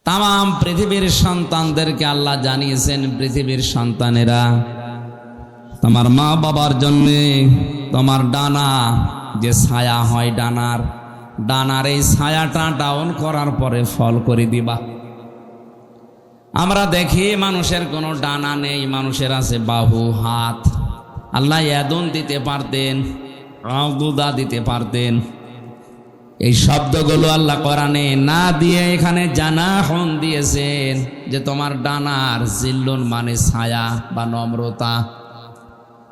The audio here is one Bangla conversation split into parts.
তাম পৃথিবীর সন্তানদেরকে আল্লাহ জানিয়েছেন, পৃথিবীর সন্তানেরা তোমার মা বাবার জন্য তোমার ডানা যে ছায়া হয়, ডানার এই ছায়াটা ডাউন করার পরে ফল করে দিবা। আমরা দেখি মানুষের কোনো ডানা নেই, মানুষের আছে বাহু, হাত। আল্লাহ ইয়াদুন দিতে পারতেন, আউদুদা দিতে পারতেন। এই শব্দগুলো আল্লাহ কোরআনে না দিয়ে এখানে জানাহন দিয়েছেন যে তোমার ডানার জিল্লুন মানে ছায়া বা নম্রতা।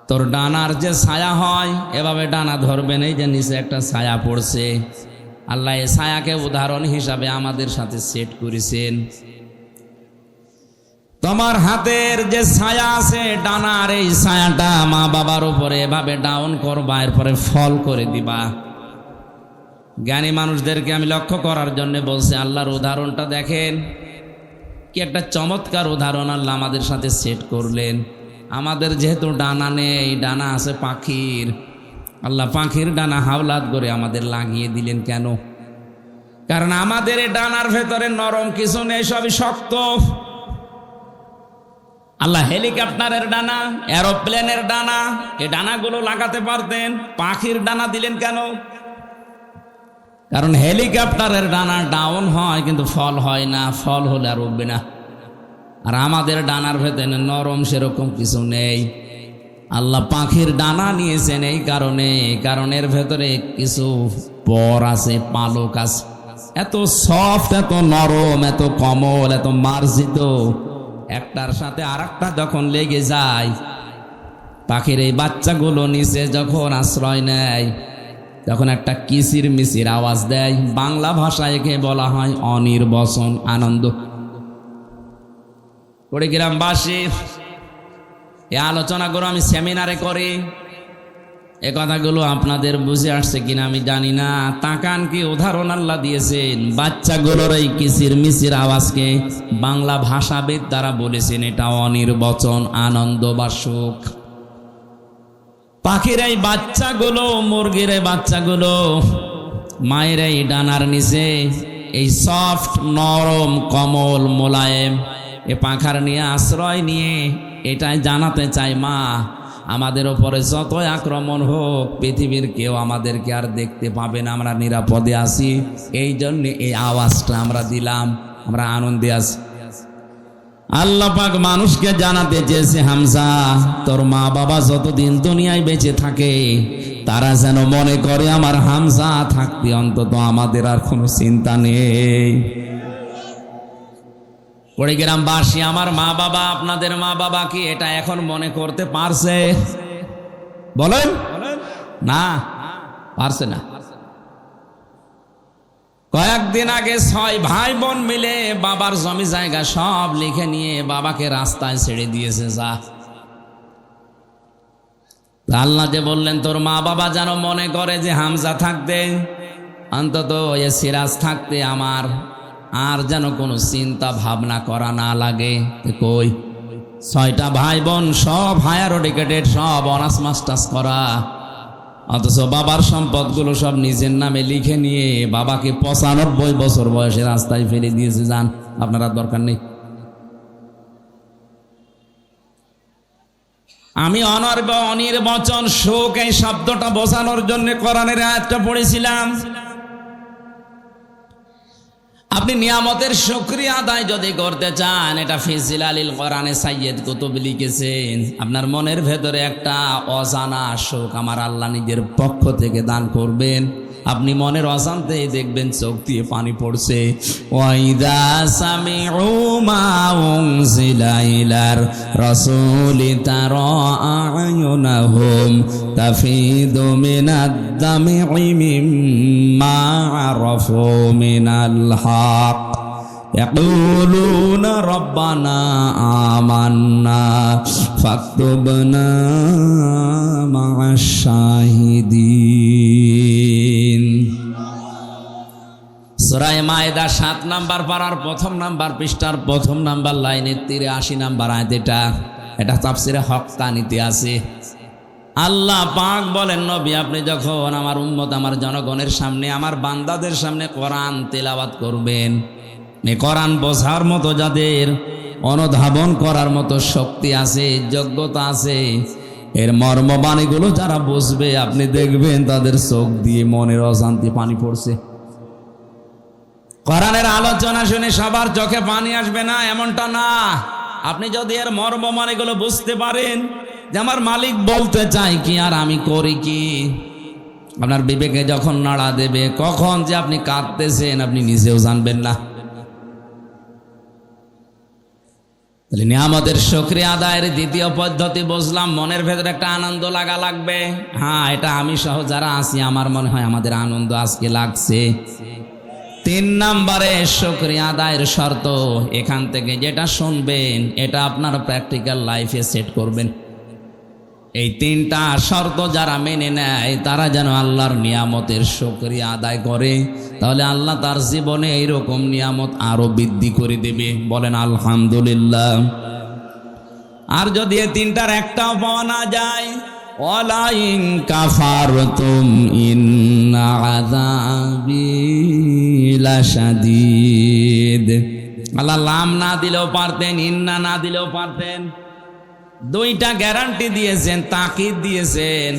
তোর ডানার যে ছায়া হয়, এভাবে ডানা ধরবেন, এই যে নিচে একটা ছায়া পড়ছে, আল্লাহ এই ছায়াকে উদাহরণ হিসাবে আমাদের সাথে সেট করেছেন। তোমার হাতের যে ছায়া আছে, ডানার এই ছায়াটা মা বাবার উপরে এভাবে ডাউন করবা, এরপরে ফল করে দিবা। জ্ঞানী মানুষদেরকে আমি লক্ষ্য করার জন্য বলছি, আল্লাহর উদাহরণটা দেখেন, কি একটা চমৎকার উদাহরণ আল্লাহ আমাদের সাথে সেট করলেন। আমাদের যেহেতু ডানা নেই, ডানা আছে পাখির, আল্লাহ পাখির ডানা হাওলাত করে আমাদের লাগিয়ে দিলেন। কেন? কারণ আমাদের এই ডানার ভেতরে নরম কিছু নেই, সবই শক্ত। আল্লাহ হেলিকপ্টারের ডানা, এরোপ্লেনের ডানা, এই ডানাগুলো লাগাতে পারতেন, পাখির ডানা দিলেন কেন? কারণ হেলিকপ্টারের ডানা ডাউন হয় কিন্তু ফল হয় না, ফল হলে আর উঠবে না। আর আমাদের ডানার ভেতরে নরম সেরকম কিছু নেই। আল্লাহ পাখির ডানা নিয়েছেন এই কারণ এর ভেতরে কিছু পর আছে, পালক আছে, এত সফট, এত নরম, এত কোমল, এত মার্জিত, একটার সাথে আরেকটা যখন লেগে যায়, পাখির এই বাচ্চাগুলো নিচে যখন আশ্রয় নেয়, তখন একটা কিচির মিচির আওয়াজ দেয়। বাংলা ভাষায় একে বলা হয় অনির্বচন আনন্দ। কুড়িগ্রামবাসী এই আলোচনাগুলো আমি সেমিনারে করি, এ কথাগুলো আপনাদের বুঝে আসছে কিনা আমি জানি না। তাকান কি উদাহরণ আল্লাহ দিয়েছেন। বাচ্চাগুলোর এই কিচির মিচির আওয়াজকে বাংলা ভাষাবিদ দ্বারা বলেছেন এটা অনির্বচন আনন্দ বা সুখ। পাখির এই বাচ্চাগুলো, মুরগির এই বাচ্চাগুলো মায়ের এই ডানার নিচে এই সফট, নরম, কমল, মোলায়েম এ পাখার নিয়ে আশ্রয় নিয়ে এটাই জানাতে চাই, মা আমাদের ওপরে যতই আক্রমণ হোক, পৃথিবীর কেউ আমাদেরকে আর দেখতে পাবে না, আমরা নিরাপদে আছি। এই জন্য এই আওয়াজটা আমরা দিলাম, আমরা আনন্দে আছি। আল্লাহ পাক মানুষকে জানাতে চেয়েছে, হামজা তোর মা বাবা যতদিন দুনিয়ায় বেঁচে থাকে, তারা যেন মনে করে আমার হামজা থাকতে অন্তত আমাদের আর কোনো চিন্তা নেই। কুড়িগ্রামবাসী, আমার মা বাবা, আপনাদের মা বাবা কি এটা এখন মনে করতে পারছে? বলেন না, পারছে না। কয়েকদিন আগে 6 ভাই বোন মিলে বাবার জমি জায়গা সব লিখে নিয়ে বাবাকে রাস্তায় ছেড়ে দিয়েছে। যা, আল্লাহ যে বললেন তোর মা বাবা যেন মনে করে যে হামজা থাকতে অন্তত এ সিরাজ থাকতে আমার আর যেন কোনো চিন্তা ভাবনা করা না লাগে। কই 6টা ভাই বোন, সব হায়ার এডুকেটেড, সব অনার্স মাস্টার্স করা, অথচ বাবার সম্পদগুলো সব নিজের নামে লিখে নিয়ে বাবাকে 95 বছর বয়সে রাস্তায় ফেলে দিয়েছে। যান, আপনারা দরকার নেই। আমি অনির্বচন সুখ এই শব্দটা বোঝানোর জন্য কোরআনের আয়াতটা পড়েছিলাম। আপনি নিয়ামতের শুকরিয়া আদায় যদি করতে চান, এটা ফিজিলালিল কোরআনে সাইয়্যিদ কুতুব লিখেছেন, আপনার মনের ভেতরে একটা অজানা সুখ আমার আল্লাহ নিজের পক্ষ থেকে দান করবেন। আপনি মনের অজান্তেই দেখবেন চোখ দিয়ে পানি পড়ছে। ওয়াইদা সামিউ মা উনজিলা ইলার রাসূলি তারা আয়ুনাহুম তাফিদু মিনাদ দামি মিম্মা আরাফু মিনাল হক ইয়াকুলুনা রাব্বানা আমান্না ফাকতুবনা মা'আশ শাহিদিন। সূরা মায়েদা 7 নাম্বার পারার 1 নাম্বার পৃষ্ঠার 1 নাম্বার লাইনের 83 নাম্বার আয়াত। এটা তাফসিরে হক্কানিতে আছে। আল্লাহ পাক বলেন, নবী আপনি যখন আমার উম্মত, আমার জনগণের সামনে, আমার বান্দাদের সামনে কোরআন তেলাওয়াত করবেন, এই কোরআন বোঝার মতো যাদের অনুধাবন করার মতো শক্তি আছে, যোগ্যতা আছে, এর মর্মবাণীগুলো যারা বুঝবে, আপনি দেখবেন তাদের চোখ দিয়ে মনের অশান্তি পানি পড়ছে। কোরআনের আলোচনা শুনে সবার চোখে পানি আসবে না এমনটা না। আপনি যদি এর মর্মবাণীগুলো বুঝতে পারেন যে আমার মালিক বলতে চাই কি আর আমি করি কি, আপনার বিবেকে যখন নাড়া দেবে, কখন যে আপনি কাঁদতেছেন আপনি নিজেও জানবেন না। তাহলে নিয়ামতের শুকরিয়া আদায়ের দ্বিতীয় পদ্ধতি বুঝলাম, মনের ভেতরে একটা আনন্দ লাগা লাগবে। হ্যাঁ, এটা আমি সহ যারা আছি আমার মনে হয় আমাদের আনন্দ আজকে লাগছে। 3 নম্বরে শুকরিয়া আদায়ের শর্ত, এখান থেকে যেটা শুনবেন এটা আপনার প্র্যাকটিক্যাল লাইফে সেট করবেন। এই 3টা শর্ত যারা মেনে নেয় তারা যেন আল্লাহর নিয়ামতের শুকরিয়া আদায় করে, তাহলে আল্লাহ তার জীবনে এইরকম নিয়ামত আরো বৃদ্ধি করে দেবে। বলেন আলহামদুলিল্লাহ। আর যদি এই 3টার একটাও পাওয়া না যায়, ওয়ালা ইন কাফারতুম ইন্না আযাবি লাশাদীদ। আল্লাহ লাম না দিলেও পারতেন, ইন্না না দিলেও পারতেন, 2টা গ্যারান্টি দিয়েছেন, তাকিদ দিয়েছেন।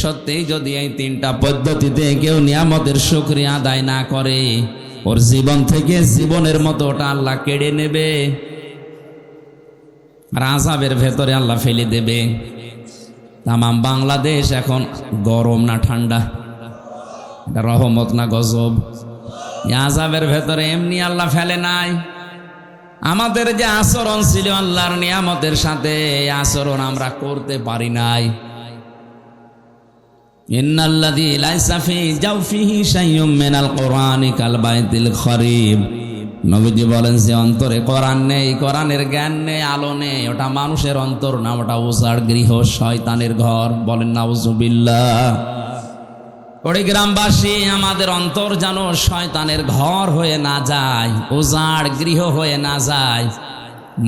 সত্যি যদি এই 3টা পদ্ধতিতে কেউ নিয়ামতের শুকরিয়া আদায় না করে, ওর জীবন থেকে জীবনের মতো ওটা আল্লাহ কেড়ে নেবে, আর আযাবের ভেতরে আল্লাহ ফেলে দেবে। তামাম বাংলাদেশ এখন গরম না ঠান্ডা? এটা রহমত না গজব? আযাবের ভেতরে এমনি আল্লাহ ফেলে নাই। আমাদের যে আচরণ ছিল আল্লাহর নিয়ামতের সাথে, এই আচরণ আমরা করতে পারি নাই। ইন্নাল্লাযী লাইসা ফি জাওফিহি শাইউম মিনাল কুরআনি কাল বাইতিল খরিব। নবীজি বলেন যে অন্তরে কোরআন নেই, কোরআনের জ্ঞান নেই, আলো নেই, ওটা মানুষের অন্তর না, ওটা উজাড় গৃহ, শয়তানের ঘর। বলেন নাউজুবিল্লাহ। ওই গ্রামবাসী, আমাদের অন্তর যেন শয়তানের ঘর হয়ে না যায়, উজাড় গৃহ হয়ে না যায়,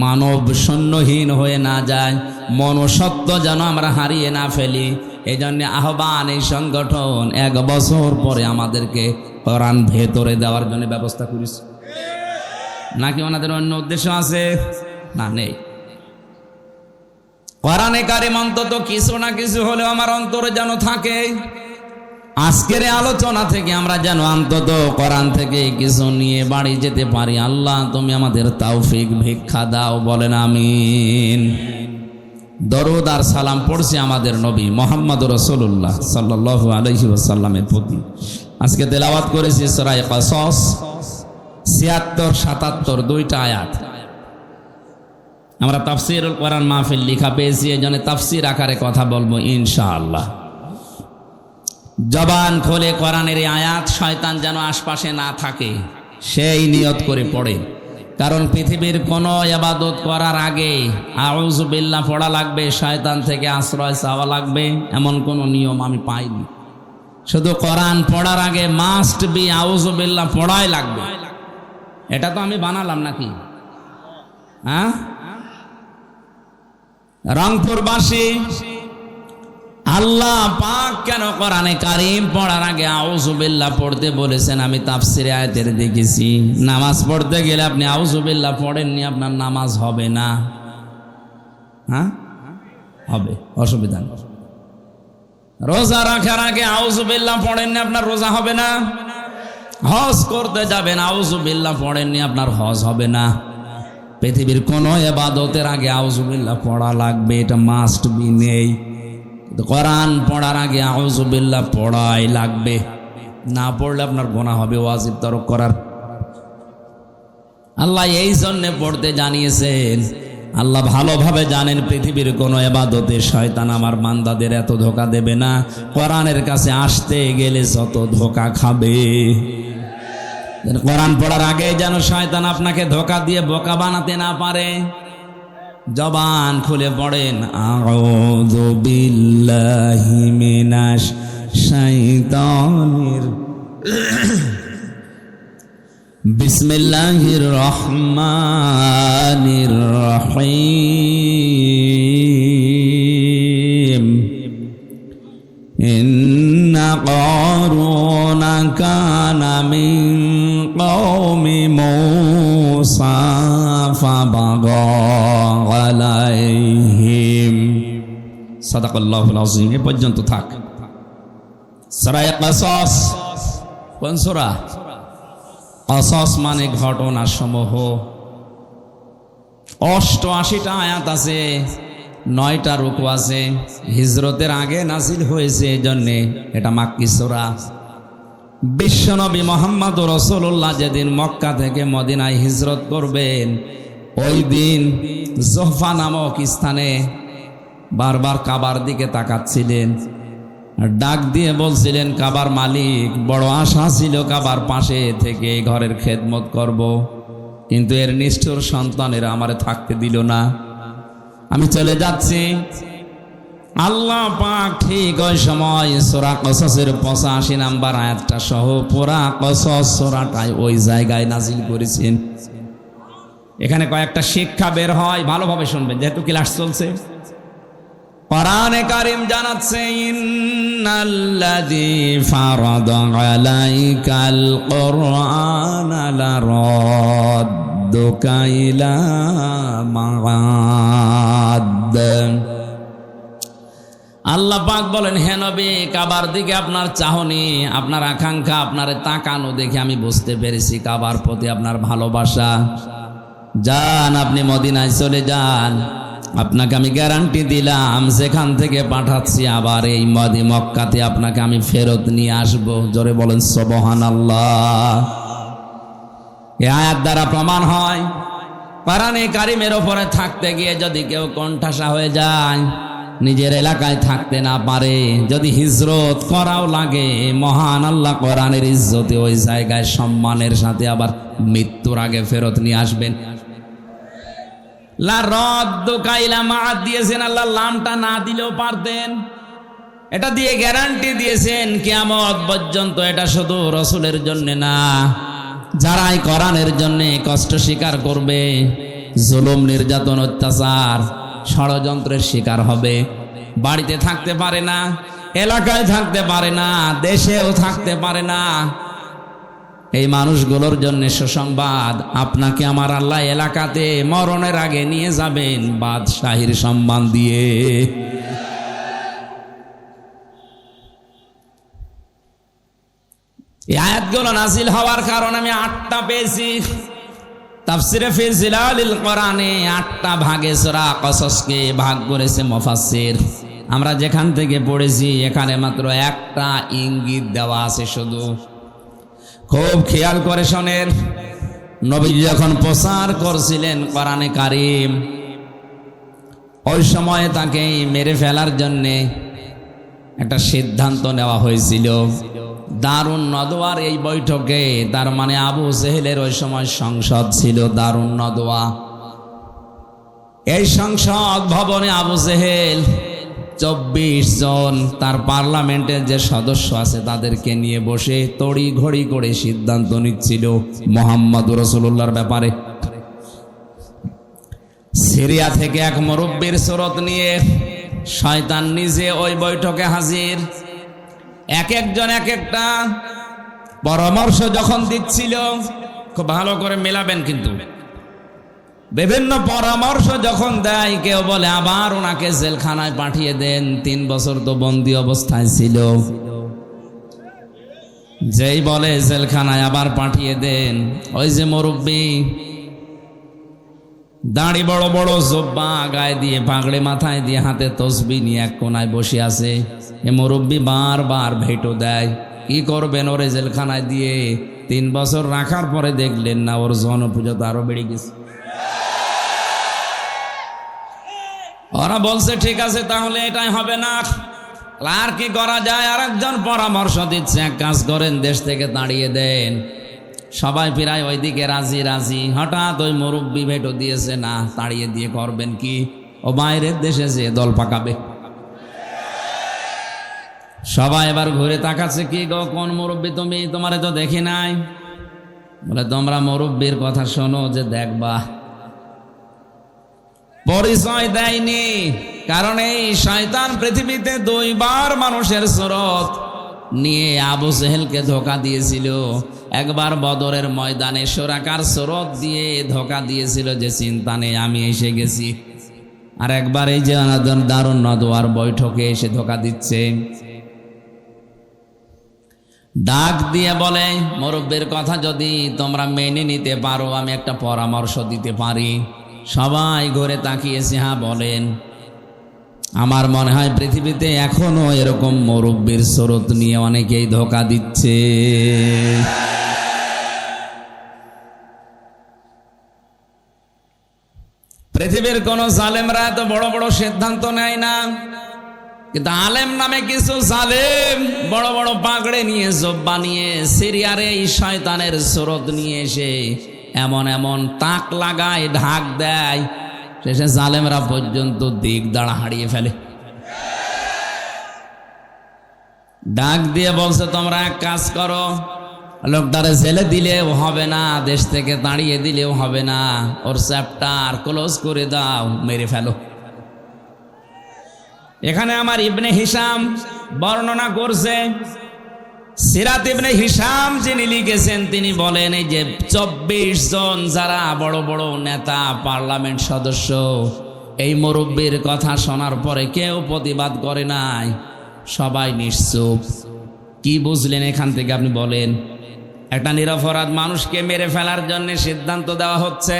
মানব শূন্যহীন হয়ে না যায়, মনুষ্যত্ব যেন আমরা হারিয়ে না ফেলি। এই জন্য আহ্বান, এই সংগঠন 1 বছর পরে আমাদেরকে কোরআন ভেতরে দেওয়ার জন্য ব্যবস্থা করিস। নাকি ওনাদের অন্য উদ্দেশ্য আছে? না, নেই। কোরআনে কারিম অন্তত কিছু না কিছু হলেও আমার অন্তরে যেন থাকে। আজকের আলোচনা থেকে আমরা যেন অন্তত কোরআন থেকে কিছু নিয়ে বাড়ি যেতে পারি। আল্লাহ তুমি আমাদের তৌফিক ভিক্ষা দাও। বলেন আমিন। দরুদ আর সালাম পড়ছি আমাদের নবী মুহাম্মদ রাসূলুল্লাহ সাল্লাল্লাহু আলাইহি ওয়াসাল্লামের প্রতি। আজকে তেলাওয়াত করেছি সূরা কসস ৭৬, ৭৭ 2টা আয়াত। আমরা তাফসীরুল কোরআন মাহফিল লেখা পেয়েছি, এজন্য তাফসীর আকারে কথা বলবো ইনশাআল্লাহ। জবান খোলে কোরআনের এই আয়াত শয়তান যেন আশপাশে না থাকে সেই নিয়ত করে পড়ে। কারণ পৃথিবীর কোনো ইবাদত করার আগে আউযু বিল্লাহ পড়া লাগবে, শয়তান থেকে আশ্রয় চাওয়া লাগবে, এমন কোনো নিয়ম আমি পাইনি। শুধু কোরআন পড়ার আগে মাস্ট বি আউযু বিল্লাহ পড়াই লাগবে। এটা তো আমি বানালাম নাকি? হ্যাঁ, রংপুরবাসী, আল্লাহ পাক কেন কোরআনে কারীম পড়ার আগে আউযু বিল্লাহ পড়তে বলেছেন আমি তাফসীরে আয়াতের দেখেছি। নামাজ পড়তে গেলে আপনি আউযু বিল্লাহ পড়েননি, আপনার নামাজ হবে না। হ্যাঁ, হবে, অসুবিধা নেই। রোজা রাখার আগে আউযু বিল্লাহ পড়েননি, আপনার রোজা হবে না। হজ করতে যাবেন, আউযু বিল্লাহ পড়েননি, আপনার হজ হবে না। পৃথিবীর কোনো ইবাদতের আগে আউযু বিল্লাহ পড়া লাগবে, এটা মাস্ট বি। নেই, কোরআন পড়ার আগে আউযু বিল্লাহ পড়াই লাগবে। না পড়লে আপনার গুনাহ হবে ওয়াজিব তরক করার। আল্লাহ এই জন্যে পড়তে জানিয়েছেন। আল্লাহ ভালোভাবে জানেন পৃথিবীর কোনো ইবাদতে শয়তান আমার বান্দাদের এত ধোঁকা দেবে না, কোরআনের কাছে আসতে গেলে যত ধোঁকা খাবে। কোরআন পড়ার আগে যেন শয়তান আপনাকে ধোঁকা দিয়ে বোকা বানাতে না পারে। জবান খুলে পড়েন আউযু বিল্লাহি মিনাশ শাইতানির বিসমিল্লাহির রহমানির রহিম। ইন্না কারুনা কানা মিন কওমি ফাবাগা আলাইহিম। সাদাকাল্লাহুল আযীম। এ পর্যন্ত থাক। সূরা কসস, কোন সূরা? কসস মানে ঘটনা সমূহ। 88টা আয়াত আছে, 9টা রুকু আছে। হিজরতের আগে নাজিল হয়েছে, এই জন্যে এটা মাক্কি সূরা। বিশ্বনবী মুহাম্মদুর রাসূলুল্লাহ যেদিন মক্কা থেকে মদিনায় হিজরত করবেন, ওই দিন জোহফা নামক স্থানে বারবার কাবার দিকে তাকাচ্ছিলেন, ডাক দিয়ে বলছিলেন, কাবার মালিক, বড় আশা ছিল কাবার পাশে থেকে ঘরের খেদমত করব, কিন্তু এর নিষ্ঠুর সন্তানেরা আমারে থাকতে দিল না, আমি চলে যাচ্ছি। আল্লাহ পাক ঠিক ওই সময় সূরা কসসের 85 নাম্বার আয়াতটা সহ পুরা কসস সূরাটাই ওই জায়গায় নাজিল করেছেন। এখানে কয়েকটা শিক্ষা বের হয়, ভালোভাবে শুনবেন যেহেতু ক্লাস চলছে। কোরআনে কারীম জানাচ্ছে, ইন্নাল্লাযী ফারাদা আলাইকাল কুরআনা লারাদ্দুকা ইলা মাআদ। আল্লাহ পাক বলেন, হে নবী, কাবার দিকে আপনার চাহনি, আপনার আকাঙ্ক্ষা, আপনার তাকানো দেখে আমি বুঝতে পেরেছি কাবার প্রতি আপনার ভালোবাসা। যান, আপনি মদিনায় চলে যান, আপনাকে আমি গ্যারান্টি দিলাম যেখান থেকে পাঠাচ্ছি আবার এই মক্কাতে আপনাকে আমি ফেরত নিয়ে আসবো। জোরে বলেন সুবহানাল্লাহ। এই আয়াত দ্বারা প্রমাণ হয়, কোরআনে কারীমের উপরে থাকতে গিয়ে যদি কেউ কোণঠাসা হয়ে যায়, নিজের এলাকায় থাকতে না পারে, যদি হিজরত করাও লাগে, মহান আল্লাহ কোরআনের ইজ্জতে ওই জায়গায় সম্মানের সাথে আবার মৃত্যুর আগে ফেরত নিয়ে আসবেন। লা রাদ্দুকা ইলা মাআদ দিয়েছেন আল্লাহ, লামটা না দিলেও পারতেন, এটা দিয়ে গ্যারান্টি দিয়েছেন কিয়ামত পর্যন্ত। এটা শুধু রাসূলের জন্য না, যারাই কোরআনের জন্য কষ্ট স্বীকার করবে, জুলুম, নির্যাতন, অত্যাচার, ষড়যন্ত্রের শিকার হবে, বাড়িতে থাকতে পারে না, এলাকায় থাকতে পারে না, দেশেও থাকতে পারে না, এই মানুষগুলোর জন্য সুসংবাদ, আপনাকে আমার আল্লাহ এলাকাতে মরণের আগে নিয়ে যাবেন বাদশাহীর সম্মান দিয়ে। এই আয়াতগুলো নাজিল হওয়ার কারণ আমি 8টা পেয়েছি। তাফসিরে ফি জিলালিল কোরআনে 8টা ভাগে সূরা কসসকে ভাগ করেছে মুফাসসির। আমরা যেখান থেকে পড়েছি এখানে মাত্র একটা ইঙ্গিত দেওয়া আছে শুধু। খুব খেয়াল করে শোনেন, নবী যখন প্রচার করছিলেন কোরআনে কারীম, ওই সময় তাকে মেরে ফেলার জন্যে একটা সিদ্ধান্ত নেওয়া হয়েছিল। দারুন নদওয়ার এই বৈঠকে, তার মানে আবু জেহেলের ওই সময় সংসদ ছিল দারুন নদওয়া। এই সংসদ ভবনে আবু জেহেল 24 জন তার পার্লামেন্টের যে সদস্য আছে তাদেরকে নিয়ে বসে তড়ি ঘড়ি করে সিদ্ধান্ত নিচ্ছিল মুহাম্মদুর রাসূলুল্লাহর ব্যাপারে। সিরিয়া থেকে এক মুরব্বির সুরত নিয়ে শয়তান নিজে ওই বৈঠকে হাজির। এক একজন এক একটা পরামর্শ যখন দিচ্ছিল, খুব ভালো করে মেলাবেন কিন্তু, বিভিন্ন পরামর্শ যখন দেয়, কেউ বলে আবার ওনাকে জেলখানায় পাঠিয়ে দেন, 3 বছর তো বন্দী অবস্থায় ছিল। যেই বলে জেলখানায় আবার পাঠিয়ে দেন, ওই যে মুরব্বি, দাড়ি বড় বড়, জুব্বা গায়ে দিয়ে, পাগড়ি মাথায় দিয়ে, হাতে তসবিহ নিয়ে এক কোনায় বসে আছে, এ মুরব্বি বারবার ভেটো দেয়, কি করবেন ওরে জেলখানায় দিয়ে? 3 বছর রাখার পরে দেখলেন না ওর জনপ্রিয়তা আরো বেড়ে গেছে। ওরা বলছে ঠিক আছে তাহলে এটাই হবে না, আর কি করা যায়? আর একজন পরামর্শ দিচ্ছে, এক কাজ করেন, দেশ থেকে তাড়িয়ে দেন। সবাই প্রায় ওইদিকে রাজি রাজি। হঠাৎ ওই মুরব্বি ভেটো দিয়েছে, না, তাড়িয়ে দিয়ে করবেন কি? ও বাইরের দেশে যে দল পাকাবে। সবাই এবার ঘুরে তাকাচ্ছে, কি গো, কোন মুরব্বি তুমি? তোমারে তো দেখি নাই। বলে, তোমরা মুরব্বির কথা শোনো যে দেখবা। পরিচয় দেয়নি, কারণ এই শয়তান পৃথিবীতে 2 বার মানুষের সুরত নিয়ে আবু জেহেলকে ধোঁকা দিয়েছিল। একবার বদরের ময়দানে সোরাকার স্রোত দিয়ে ধোঁকা দিয়েছিল যে চিন্তা নেই আমি এসে গেছি। আর একবার এই যে দারুন নদওয়ার বৈঠকে এসে ধোঁকা দিচ্ছে, ডাক দিয়ে বলে মুরব্বির কথা যদি তোমরা মেনে নিতে পারো আমি একটা পরামর্শ দিতে পারি। সবাই ঘুরে তাকিয়েছে, হ্যাঁ বলেন। আমার মনে হয় পৃথিবীতে এখনো এরকম মুরব্বির স্রোত নিয়ে অনেকেই ধোঁকা দিচ্ছে। পৃথিবীর কোন জালেমরা এত বড় বড় সিদ্ধান্ত নেয় না, কিন্তু আলেম নামে কিছু জালেম বড় বড় পাগড়ে নিয়ে জব্বা নিয়ে সিরিয়ার এই শয়তানের স্রোত নিয়ে এসে এমন এমন তাক লাগায়, ঢাক দেয়, শেষে জালেমরা পর্যন্ত দিক দাঁড়া হারিয়ে ফেলে। ডাক দিয়ে বলছে তোমরা এক কাজ করো, লোকটারে জেলে দিলেও হবে না, দেশ থেকে তাড়িয়ে দিলেও হবে না, ওর চ্যাপ্টার ক্লোজ করে দাও, মেরে ফেলো। এখানে আমার ইবনে হিশাম বর্ণনা করছে, সিরাত ইবনে হিশাম যিনি লিখেছেন তিনি বলেন এই যে 24 জন যারা বড় বড় নেতা, পার্লামেন্ট সদস্য, এই মুরব্বির কথা শোনার পরে কেউ প্রতিবাদ করে নাই, সবাই নিশ্চুপ। কি বুঝলেন এখান থেকে আপনি বলেন? একটা নিরপরাধ মানুষকে মেরে ফেলার জন্য সিদ্ধান্ত দেওয়া হচ্ছে,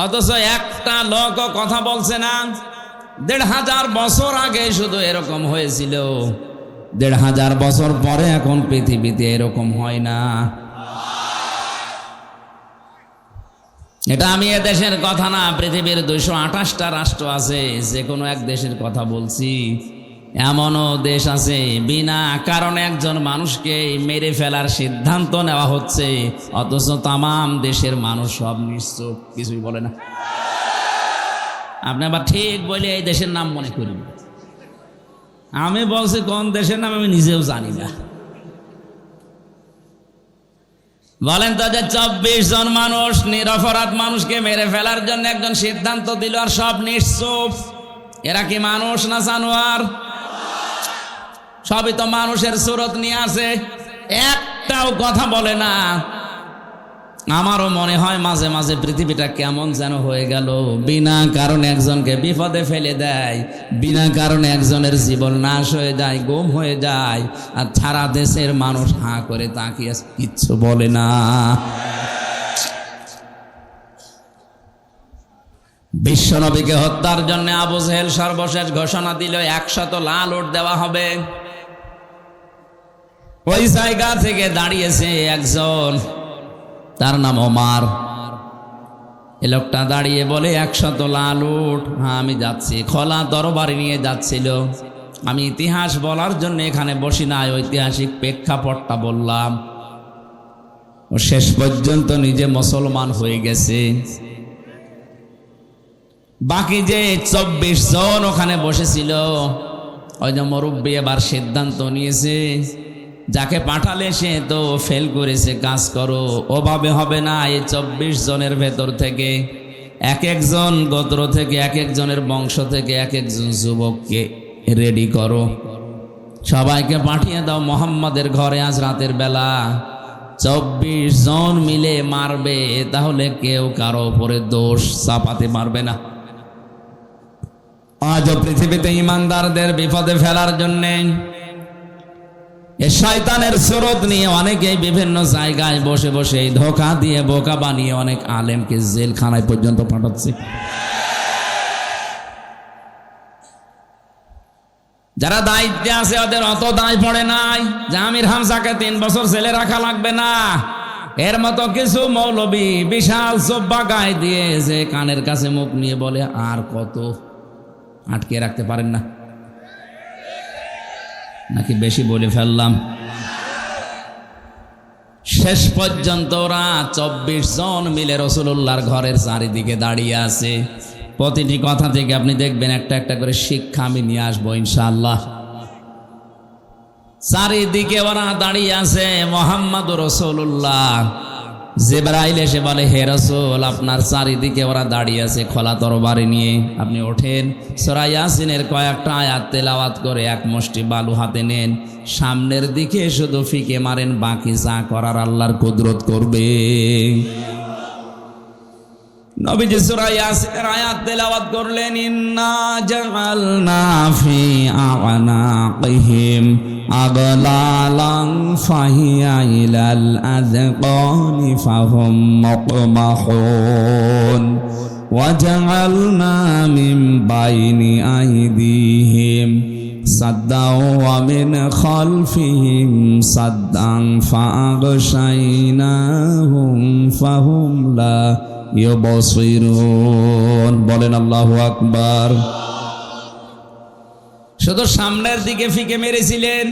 অথচ একটা লোকও কথা বলছে না। 1500 বছর আগে শুধু এরকম হয়েছিল, 1500 বছর পরে এখন পৃথিবীতে এরকম হয় না। এটা আমি এ দেশের কথা না, পৃথিবীর 228টা রাষ্ট্র আছে, যে কোনো এক দেশের কথা বলছি। এমনও দেশ আছে বিনা কারণে একজন মানুষকে মেরে ফেলার সিদ্ধান্ত নেওয়া হচ্ছে, অথচ তামাম দেশের মানুষ সব নিশ্চুপ, কিছুই বলে না। আপনি আবার ঠিক বলে এই দেশের নাম মনে করি, আমি বলছি কোন দেশের নাম আমি নিজেও জানি না। বলেন তো যে 24 জন মানুষ নিরপরাধ মানুষকে মেরে ফেলার জন্য একজন সিদ্ধান্ত দিল আর সব নিশ্চুপ, এরা কি মানুষ না জানোয়ার? সবই তো মানুষের সুরত নিয়ে আসে, একটাও কথা বলে না। আমারও মনে হয় মাঝে মাঝে পৃথিবীটা কেমন যেন হয়ে গেল, বিনা কারণে একজনকে বিপদে ফেলে দেয়, বিনা কারণে একজনের জীবন নাশ হয়ে যায়, গুম হয়ে যায়, আর সারা দেশের মানুষ হাঁ করে তাকিয়ে কিচ্ছু বলে না। বিশ্বনবীকে হত্যার জন্য আবু জেহেল সর্বশেষ ঘোষণা দিল 100 লাল উট দেওয়া হবে। ওই জায়গা থেকে দাঁড়িয়েছে একজন, তার নাম ওমর। এ লোকটা দাঁড়িয়ে বলে 100 লাল উট, হ্যাঁ আমি যাচ্ছি। খোলা তরবারি নিয়ে যাচ্ছিল। আমি ইতিহাস বলার জন্য এখানে বসি নাই, ঐতিহাসিক প্রেক্ষাপটটা বললাম। ও শেষ পর্যন্ত নিজে মুসলমান হয়ে গেছে। বাকি যে 24 জন ওখানে বসেছিল, ওই যে মুরব্বি এবার সিদ্ধান্ত নিয়েছে, যাকে পাঠালে সে তো ফেল করেছে, কাজ করো, ওভাবে হবে না। এই 24 জনের ভেতর থেকে এক একজন গোত্র থেকে, এক একজনের বংশ থেকে এক একজন যুবককে রেডি করো, সবাইকে পাঠিয়ে দাও মোহাম্মদের ঘরে আজ রাতের বেলা। 24 জন মিলে মারবে, তাহলে কেউ কারো উপরে দোষ চাপাতে পারবে না। আজ পৃথিবীতে ইমানদারদের বিপদে ফেলার জন্যে এ শয়তানের স্রোত নিয়ে অনেকেই বিভিন্ন জায়গায় বসে বসে ধোঁকা দিয়ে বোকা বানিয়ে অনেক আলেমকে জেলখানায় পর্যন্ত পাঠাচ্ছে। যারা দায়িত্বে আছে ওদের অত দায় পড়ে নাই যে আমির হামজাকে 3 বছর জেলে রাখা লাগবে না। এর মতো কিছু মৌলবী বিশাল জব্বা গায়ে দিয়ে যে কানের কাছে মুখ নিয়ে বলে আর কত, আটকে রাখতে পারেন না নাকি বেশি বলে ফেললাম? শেষ পর্যন্ত ওরা 24 জন মিলে রাসূলুল্লাহর ঘরের চারিদিকে দাঁড়িয়ে আছে। প্রতিটি কথা থেকে আপনি দেখবেন একটা একটা করে শিক্ষা আমি নিয়ে আসবো ইনশাআল্লাহ। চারিদিকে ওরা দাঁড়িয়ে আছে, মুহাম্মদুর রাসূলুল্লাহ জিবরাইল এসে বলে, হে রাসূল, আপনার চারিদিকে ওরা দাঁড়িয়ে আছে খোলা তরবারি নিয়ে, আপনি ওঠেন, সূরা ইয়াসিনের কয়েকটা আয়াত তেলাওয়াত করে এক মুষ্টি বালু হাতে নেন, সামনের দিকে শুধু ফিকে মারেন, বাকি যা করার আল্লাহর কুদরত করবে। নবীজি সূরা ইয়াসিনের আয়াত তেলাওয়াত করলেন, ইন্না জাআলনা ফি আ'নাকিহিম আগলালান ফাহিয়া ইলাল আযকানি ফাহুম মুকমাহুন ওয়া জাআলনা মিন বাইনি আইদিহিম সাদ্দাও ওয়া মিন খালফিহিম সাদ্দান ফাআগশাইনাহুম ফাহুম লা ইউবসিরুন। বলেন আল্লাহু আকবার। শুধু সামনের দিকে ফিকে মেরেছিলেন,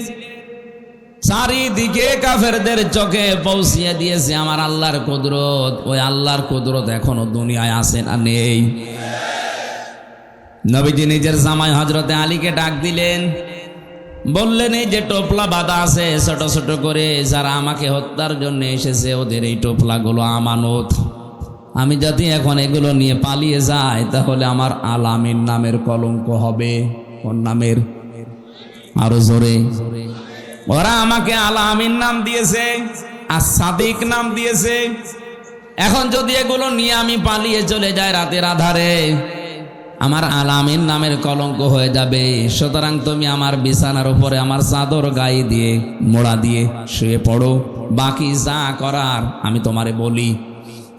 চারিদিকে কাফেরদের চোখে পৌঁছিয়ে দিয়েছে আমার আল্লাহর কুদরত। ওই আল্লাহর কুদরত এখনো দুনিয়ায় আছে না নেই? নবীজি নিজের জামাই হযরতে আলীকে ডাক দিলেন, বললেন, এই যে টোপলা বাঁধা আছে ছোট ছোট করে, যারা আমাকে হত্যার জন্য এসেছে ওদের এই টোপলাগুলো আমানত। আমি যদি এখন এগুলো নিয়ে পালিয়ে যাই তাহলে আমার আলামিন নামের কলঙ্ক হবে। কোন নামের? আরো জোরে। ওরা আমাকে আলামিন নাম দিয়েছে, আর সাদিক নাম দিয়েছে। এখন যদি এগুলো নিয়ে আমি পালিয়ে চলে যাই রাতের আধারে, আমার আলামিন নামের কলঙ্ক হয়ে যাবে। সুতরাং তুমি আমার বিছানার উপরে আমার চাদর গায়ে দিয়ে মোড়া দিয়ে শুয়ে পড়ো, বাকি যা করার আমি তোমারে বলি।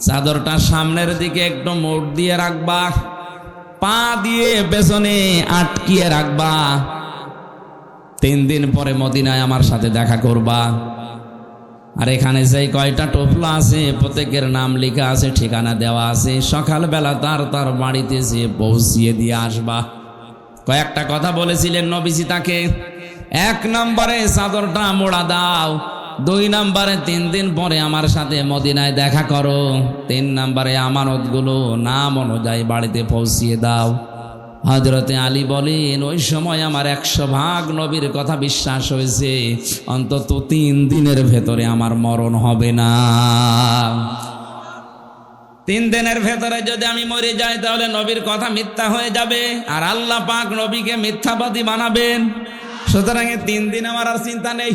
চাদরটা সামনের দিকে একটু মোড় দিয়ে রাখবা, পা দিয়ে পেছনে আটকিয়ে রাখবা। 3 দিন পরে মদিনায় আমার সাথে দেখা করবা। আর এখানে যেই কয়টা টোপলা আছে প্রত্যেকের নাম লেখা আছে, ঠিকানা দেওয়া আছে। সকালবেলা তার বাড়িতে যেয়ে পৌঁছিয়ে দিয়ে আসবা। কয়েকটা কথা বলেছিলেন নবীজি তাকে। 1 নম্বরে চাদরটা মোড়া দাও, 2 নম্বরে 3 দিন পরে আমার সাথে মদিনায় দেখা করো, 3 নম্বরে আমানতগুলো নাম অনুযায়ী বাড়িতে পৌঁছিয়ে দাও। হযরতে আলী বলেন, ওই সময় আমার 100% নবীর কথা বিশ্বাস হয়েছে, অন্তত 3 দিনের ভেতরে আমার মরণ হবে না। 3 দিনের ভেতরে যদি আমি মরে যাই তাহলে নবীর কথা মিথ্যা হয়ে যাবে, আর আল্লাহ পাক নবীকে মিথ্যাবাদী বানাবেন। সুতরাং 3 দিন আমার আর চিন্তা নেই।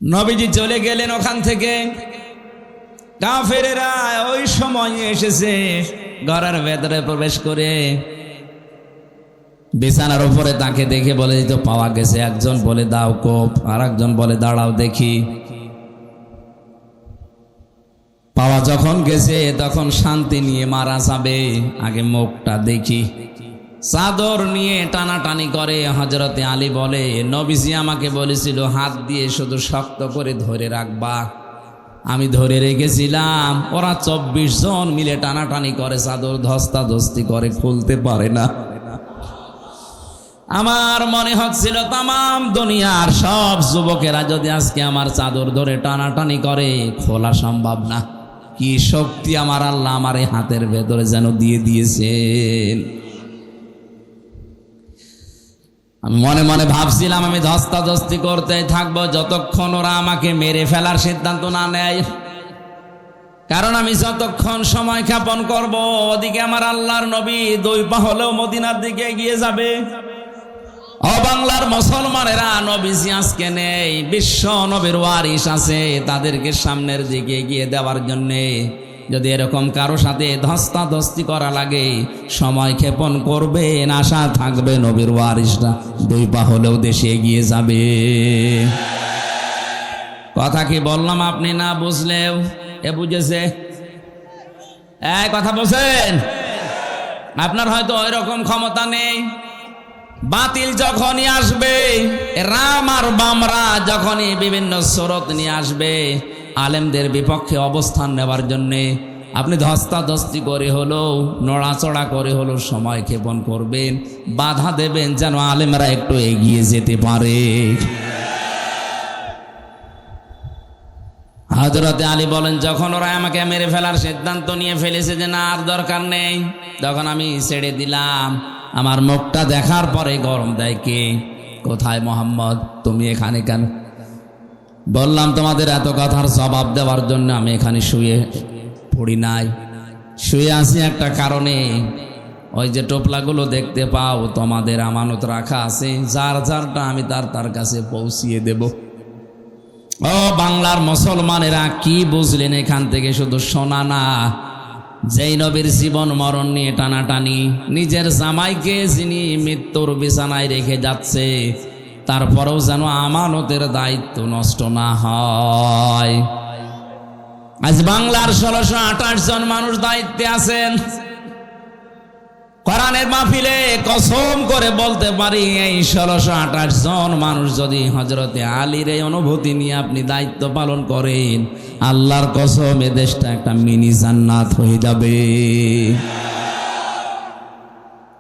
নবীজি চলে গেলেন ওখান থেকে। কাফেরেরা ওই সময় এসেছে, ঘরের ভেতরে প্রবেশ করে বিছানার উপরে তাকে দেখে বলে, তো পাওয়া গেছে। একজন বলে দাও কোপ, আর একজন বলে দাঁড়াও দেখি। পাওয়া যখন গেছে তখন শান্তি নিয়ে মারা যাবে, আগে মুখটা দেখি। চাদর নিয়ে টানাটানি করে। হযরতে আলী বলে, নবীজি আমাকে বলেছিল হাত দিয়ে শুধু শক্ত করে ধরে রাখবা। আমি ধরে রেখেছিলাম, ওরা 24 জন মিলে টানাটানি করে, চাদর ধস্তাধস্তি করে, খুলতে পারে না। আমার মনে হচ্ছিল তামাম দুনিয়ার সব যুবকেরা যদি আজকে আমার চাদর ধরে টানাটানি করে, খোলা সম্ভব না। কি শক্তি আমার আল্লাহ আমার এই হাতের ভেতরে যেন দিয়ে দিয়েছেন। আমি মনে মনে ভাবছিলাম আমি ধস্তাধস্তি করতে থাকবো যতক্ষণ ওরা আমাকে মেরে ফেলার সিদ্ধান্ত না নেয়। কারণ আমি যতক্ষণ সময় ক্ষেপণ করব, ওদিকে আমার আল্লাহর নবী 2 পা হলেও মদিনার দিকে এগিয়ে যাবে। ও বাংলার মুসলমানেরা, নবীজি আজকে নেই, বিশ্ব নবীর ওয়ারিস আছে, তাদেরকে সামনের দিকে এগিয়ে দেওয়ার জন্যে যদি এরকম কারো সাথে ধস্তাধস্তি করা লাগে, সময় ক্ষেপণ করবেন, আশা থাকবে নবীর ওয়ারিসরা 2 পা হলেও দেশে এগিয়ে যাবে। কথা কি বললাম আপনি না বুঝলেও এ বুঝেছে? এই কথা বলছেন? আপনার হয়তো ওই রকম ক্ষমতা নেই। বাতিল যখনই আসবে, রাম আর বামরা যখনই বিভিন্ন স্রোত নিয়ে আসবে আলেমদের বিপক্ষে অবস্থান নেওয়ার জন্যে, আপনি ধস্তাধস্তি করে হলেও, নড়াচড়া করে হলেও সময় ক্ষেপণ করবেন, বাধা দেবেন যেন আলেমরা একটু এগিয়ে যেতে পারে। হযরতে আলী বলেন, যখন ওরা আমাকে মেরে ফেলার সিদ্ধান্ত নিয়ে ফেলেছে যে না আর দরকার নেই, তখন আমি ছেড়ে দিলাম। আমার মুখটা দেখার পরে গরম দেয় কে? কোথায় মোহাম্মদ? তুমি এখানে কেন? বললাম তোমাদের এত কথার জবাব দেওয়ার জন্য আমি এখানে শুয়ে পড়ি নাই, শুয়ে আছি একটা কারণে। ওই যে টোপলাগুলো দেখতে পাও তোমাদের আমানত রাখা আছে, যার যারটা আমি তার কাছে পৌঁছিয়ে দেব। ও বাংলার মুসলমানেরা, কি বুঝলেন এখান থেকে? শুধু শোনা না, যেই নবীর জীবন মরণ নিয়ে টানাটানি, নিজের জামাইকে যিনি মৃত্যুর বিছানায় রেখে যাচ্ছে, তারপরেও যেন আমানতের দায়িত্ব নষ্ট না হয়। আজ বাংলার 1628 জন মানুষ দায়িত্বে আছেন। কোরআনের মাহফিলে কসম করে বলতে পারি, এই 1628 জন মানুষ যদি হযরতে আলীর এই অনুভূতি নিয়ে আপনি দায়িত্ব পালন করেন, আল্লাহর কসম এ দেশটা একটা মিনি জান্নাত হয়ে যাবে।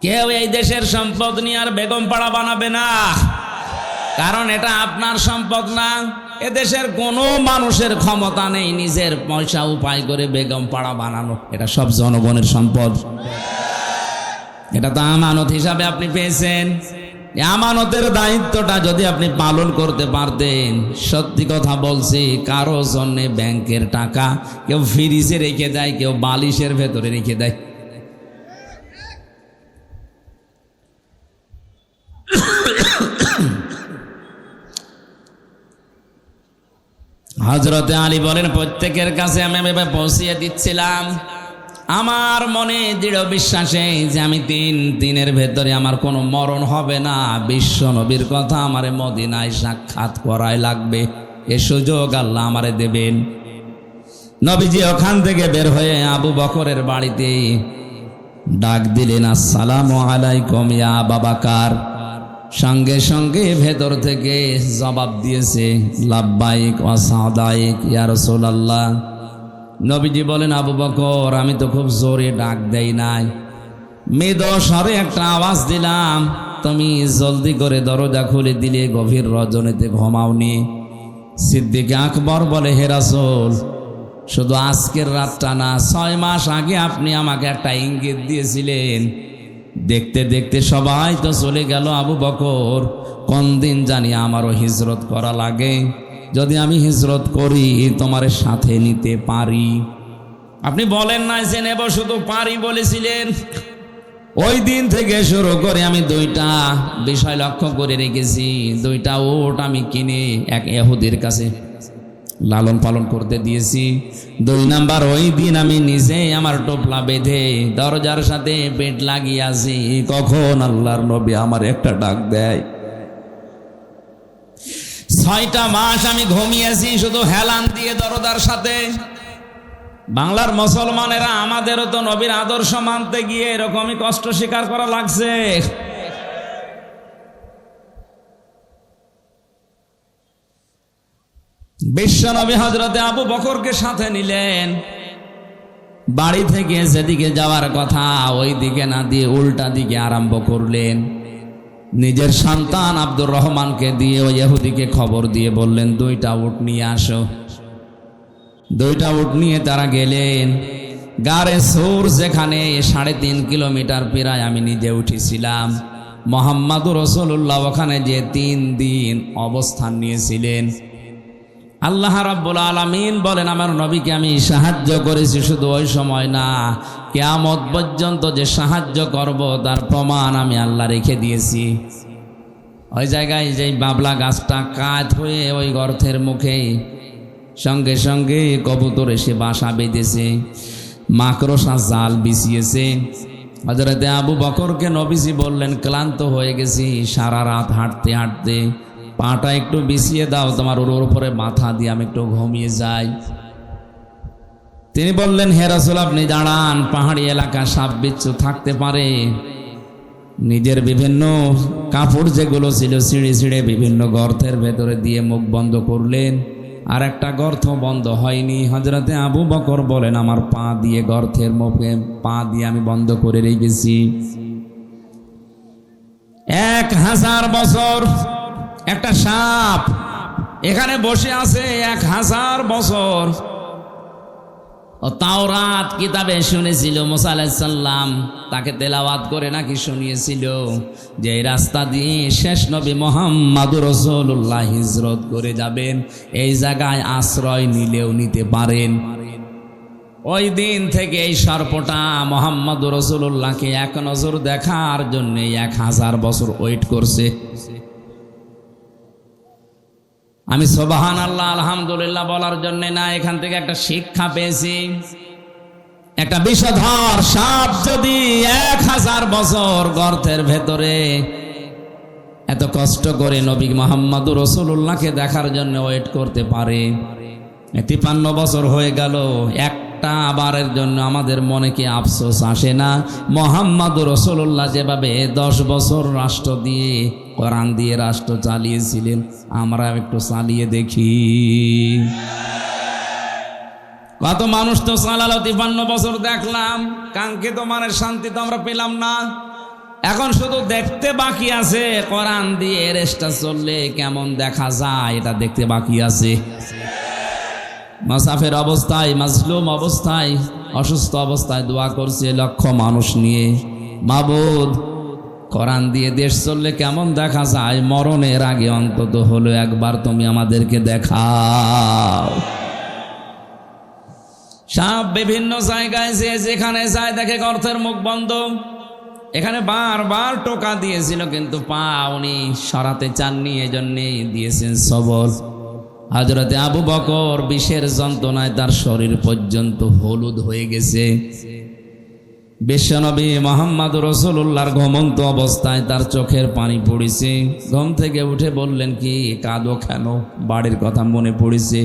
কেউ এই দেশের সম্পদ নিয়ে আর বেগম পাড়া বানাবে না, কারণ এটা আপনার সম্পদ না। এদেশের কোনো মানুষের ক্ষমতা নেই নিজের পয়সা উপায় করে বেগম পাড়া বানানো। এটা সব জনগণের সম্পদ। এটা তো আমানত হিসাবে আপনি পেয়েছেন। আমানতের দায়িত্বটা যদি আপনি পালন করতে পারতেন, সত্যি কথা বলছি, কারো জন্য ব্যাংকের টাকা কেউ ফ্রিজে রেখে দেয়, কেউ বালিশের ভেতরে রেখে দেয়। হযরতে আলী বলেন, প্রত্যেকের কাছে আমি এভাবে পৌঁছিয়ে দিচ্ছিলাম আমার মনে দৃঢ় বিশ্বাসে যে আমি 3 দিনের ভেতরে আমার কোনো মরণ হবে না। বিশ্ব নবীর কথা আমারে মদিনায় সাক্ষাৎ করাই লাগবে, এ সুযোগ আল্লাহ আমারে দেবেন। নবীজি ওখান থেকে বের হয়ে আবু বকরের বাড়িতে ডাক দিলেন, আসসালামু আলাইকুম ইয়া আবা বকর। সঙ্গে সঙ্গে ভেতর থেকে জবাব দিয়েছে, লাব্বাইক ওয়া সাদাইক ইয়া রাসূলুল্লাহ। নবীজি বলেন, আবু বকর, আমি তো খুব জোরে ডাক দেই নাই, মৃদু স্বরে একটা আওয়াজ দিলাম, তুমি জলদি করে দরজা খুলে দিলে, গভীর রজনীতে ঘুমাওনি। সিদ্দিক আকবর বলে, হে রাসূল, শুধু আজকের রাতটা না, 6 মাস আগে আপনি আমাকে একটা ইঙ্গিত দিয়েছিলেন। দেখতে দেখতে সবাই তো চলে গেল আবু বকর, কোন দিন জানি আমারও হিজরত করা লাগে। যদি আমি হিজরত করি তোমার সাথে নিতে পারি। আপনি বলেন না যে নেব, শুধু পারি বলেছিলেন। ওই দিন থেকে শুরু করে আমি 2টা বিষয় লক্ষ্য করে রেখেছি। 2টা ওট আমি কিনে এক ইহুদির কাছে লালন পালন করতে দিয়েছি। 2 নাম্বার, ওই দিন আমি নিজে আমার টোপলা বেঁধে দরজার সাথে পেট লাগিয়েছি, কখন আল্লাহর নবী আমার একটা ডাক দেয়। 6টা মাস আমি ঘুমিয়েছি শুধু হেলান দিয়ে দরজার সাথে। বাংলার মুসলমানেরা, আমাদেরও তো নবীর আদর্শ মানতে গিয়ে এরকমই কষ্ট স্বীকার করা লাগছে। বিশ্বনবী হযরতে আবু বকরকে সাথে নিলেন। বাড়ি থেকে যেদিকে যাওয়ার কথা ওই দিকে না দিয়ে উল্টা দিকে আরম্ভ করলেন। নিজের সন্তান আব্দুর রহমানকে দিয়ে ওই ইহুদিকে খবর দিয়ে বললেন, 2টা উট নিয়ে আসো। 2টা উট নিয়ে তারা গেলেন গারে সৌর, যেখানে 3.5 কিলোমিটার প্রায় আমি নিজে উঠেছিলাম। মুহাম্মাদুর রাসূলুল্লাহ ওখানে যে 3 দিন অবস্থান নিয়েছিলেন। আল্লাহ রাব্বুল আলামিন বলেন, আমার নবীকে আমি সাহায্য করেছি, শুধু ওই সময় না, কিয়ামত পর্যন্ত যে সাহায্য করব তার প্রমাণ আমি আল্লাহ রেখে দিয়েছি। ওই জায়গায় যে বাবলা গাছটা কাত হয়ে ওই গর্তের মুখে সঙ্গে সঙ্গে কবুতর এসে বাসা বেঁধেছে, মাকড়সা জাল বিছিয়েছে। হযরতে আবু বকরকে নবীজি বললেন, ক্লান্ত হয়ে গেছি, সারা রাত হাঁটতে হাঁটতে, পাটা একটু বিছিয়ে দাও, তোমার ওর উপরে মাথা দিয়ে আমি একটু ঘুমিয়ে যাই। তিনি বললেন, হে রাসূল, আপনি দাঁড়ান, পাহাড়ি এলাকা সাপ বিচ্ছু থাকতে পারে। নিজের বিভিন্ন কাপড় যেগুলো ছিল ছিঁড়ে ছিঁড়ে বিভিন্ন গর্তের ভেতরে দিয়ে মুখ বন্ধ করলেন, আর একটা গর্ত বন্ধ হয়নি। হযরতে আবু বকর বলেন, আমার পা দিয়ে গর্তের মুখে পা দিয়ে আমি বন্ধ করে রেখেছি। 1000 বছর একটা সাপ এখানে বসে আছে, 1000 বছর। ও তাওরাত কিতাবে শুনেছিল মুসা আলাইহিস সালাম তাকে তেলাওয়াত করে নাকি শুনিয়েছিল যে এই রাস্তা দিয়ে শেষ নবী মুহাম্মদুর রাসূলুল্লাহ হিজরত করে যাবেন, এই জায়গায় আশ্রয় নিলেও নিতে পারেন। ওই দিন থেকে এই সর্পটা মুহাম্মদুর রাসূলুল্লাহকে এক নজর দেখার জন্য 1000 বছর ওয়েট করছে। আমি সুবহানাল্লাহ আলহামদুলিল্লাহ বলার জন্য না, এখান থেকে একটা শিক্ষা পেয়েছি। একটা বিষধর সাপ যদি 1000 বছর গর্তের ভেতরে এত কষ্ট করে নবী মুহাম্মদুর রাসূলুল্লাহকে দেখার জন্য ওয়েট করতে পারে, 53 বছর হয়ে গেল, একটা বারের জন্য আমাদের মনে কি আফসোস আসে না? মুহাম্মদুর রাসূলুল্লাহ যেভাবে 10 বছর রাষ্ট্র দিয়ে কোরআন দিয়ে রাষ্ট্র চালিয়েছিলেন, আমরা একটু চালিয়ে দেখি। কত মানুষ তো চালালো, 53 বছর দেখলাম, কাঙ্ক্ষিত মানের শান্তি তো আমরা পেলাম না। এখন শুধু দেখতে বাকি আছে কোরআন দিয়ে রেস্টা চললে কেমন দেখা যায়, এটা দেখতে বাকি আছে। মুসাফির অবস্থায়, মাজলুম অবস্থায়, অসুস্থ অবস্থায় দোয়া করছে লক্ষ মানুষ নিয়ে, মাবুদ কোরআন দিয়ে দেশ চললে কেমন দেখা যায়, মরণের আগে অন্তত হলো একবার তুমি আমাদেরকে দেখাও। সাপ বিভিন্ন জায়গায় যেখানে যায় দেখে গর্তের মুখ বন্ধ। এখানে বারবার টোকা দিয়েছিল কিন্তু পা উনি সরাতে চাননি, এজন্যই দিয়েছেন সবল। হযরতে আবু বকর বিষের যন্ত্রণায় তার শরীর পর্যন্ত হলুদ হয়ে গেছে। বিশ্বনবী মুহাম্মদুর রাসূলুল্লাহর ঘুমন্ত অবস্থায় তার চোখের পানি পড়েছে। ঘুম থেকে উঠে বললেন, কি কাঁদো কেন? বাড়ির কথা মনে পড়েছে।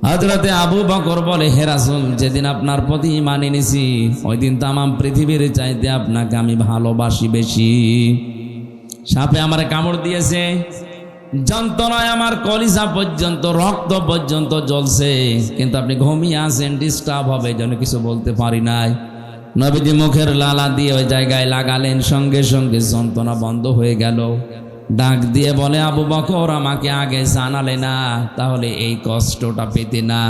হযরতে আবু বকর বলে, হে রাসূল, যেদিন আপনার প্রতি ঈমান এনেছি ওই দিন তামাম পৃথিবীর চাইতে আপনাকে আমি ভালোবাসি বেশি। সাপে আমারে কামড় দিয়েছে, যন্ত্রণায় আমার কলিজা পর্যন্ত, রক্ত পর্যন্ত জ্বলছে, কিন্তু আপনি ঘুমিয়ে আছেন, ডিস্টার্ব হবে যেন কিছু বলতে পারি নাই। নবীজি মুখের লালা দিয়ে ওই জায়গায় লাগালেন, সঙ্গে সঙ্গে যন্ত্রণা বন্ধ হয়ে গেল। ডাক দিয়ে বলে, আবু বকর আমাকে আগে জানালে না, তাহলে এই কষ্টটা পেতে না।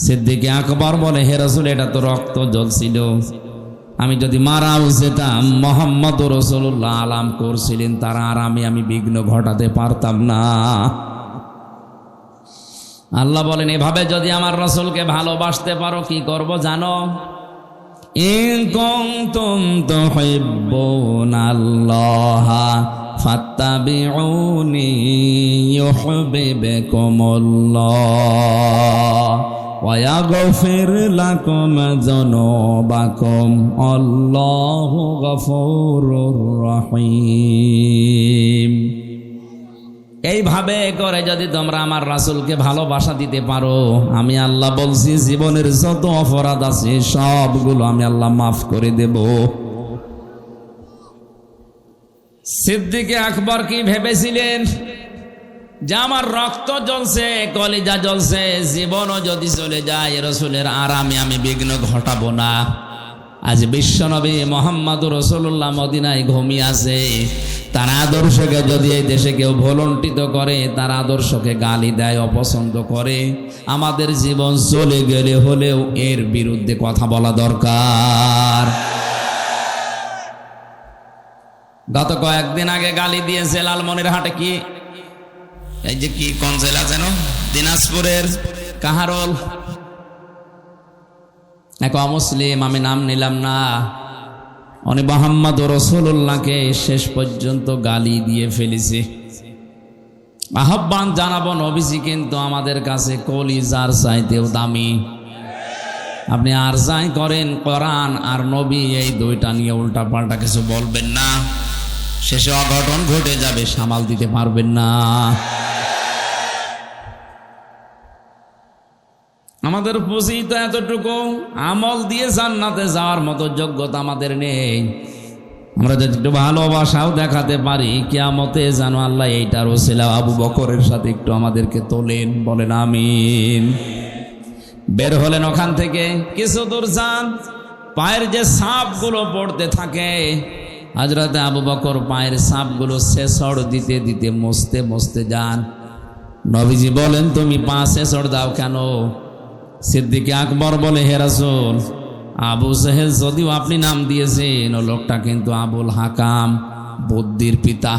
সিদ্দিক আকবর বলে, হে রাসূল, এটা তো রক্ত জ্বলছিল, আমি যদি মারাও যেতাম মুহাম্মদুর রাসূলুল্লাহ আলাম করছিলেন তার আরামে আমি বিঘ্ন ঘটাতে পারতাম না। আল্লাহ বলেন, এভাবে যদি আমার রাসূলকে ভালোবাসতে পারো কি করব জানো? ইন কুনতুম তুহিব্বুনাল্লাহা ফাত্তাবিউনি ইউহিব্বুকুমুল্লাহ ওয়া ইয়াগফির লাকুম যুনুবাকুম আল্লাহু গফুরুর রহিম। এইভাবে করে যদি তোমরা আমার রাসূলকে ভালোবাসা দিতে পারো, আমি আল্লাহ বলছি জীবনের যত অপরাধ আছে সবগুলো আমি আল্লাহ মাফ করে দেব। সিদ্দিক আকবর কি ভেবেছিলেন যে আমার রক্ত জ্বলছে, কলিজা জ্বলছে, জীবনও যদি চলে যায় রাসূলের আরামে আমি বিঘ্ন ঘটাবো না। আজ বিশ্বনবী মুহাম্মদুর রাসূলুল্লাহ মদিনায় ঘুমিয়ে আছে, তার আদর্শকে যদি এই দেশে কেউ ভুলণ্ঠিত করে, তার আদর্শকে গালি দেয়, অপছন্দ করে, আমাদের জীবন চলে গেলে হলেও এর বিরুদ্ধে কথা বলা দরকার। গত কয়েকদিন আগে গালি দিয়েছে লালমনিরহাটে, কি এই যে কি কোন জেলা যেন, দিনাজপুরের কাহারোল এক অমুসলিম, আমি নাম নিলাম না, উনি মুহাম্মদুর রাসূলুল্লাহকে শেষ পর্যন্ত গালি দিয়ে ফেলেছে। আহ্বান জানাবো, নবীজি কিন্তু আমাদের কাছে কলিজার চাইতেও দামি। আপনি আর যাই করেন, কোরআন আর নবী এই দুইটা নিয়ে উল্টা পাল্টা কিছু বলবেন না, শেষে অঘটন ঘটে যাবে, সামাল দিতে পারবেন না। আমাদের পুঁজি তো এতটুকু, আমল দিয়ে জান্নাতে যাওয়ার মতো যোগ্যতা আমাদের নেই। আমরা যদি একটু ভালোবাসাও দেখাতে পারি, কিয়ামতে জানো আল্লাহ এইটার ওসিলা আবু বকরের সাথে একটু আমাদেরকে তোলেন, বলেন আমিন। বের হলেন ওখান থেকে, কিছু দূর যান, পায়ের যে সাপগুলো পড়তে থাকে, হযরতে আবু বকর পায়ের সাপগুলো ছেঁচড় দিতে দিতে মুছতে মুছতে যান। নবীজি বলেন, তুমি পা ছেঁচড় দাও কেন? সিদ্দিক আকবর বলে, হে রাসূল, আবু জেহেল যদিও আপনি নাম দিয়েছেন, ও লোকটা কিন্তু আবুল হাকাম, বুদ্ধির পিতা।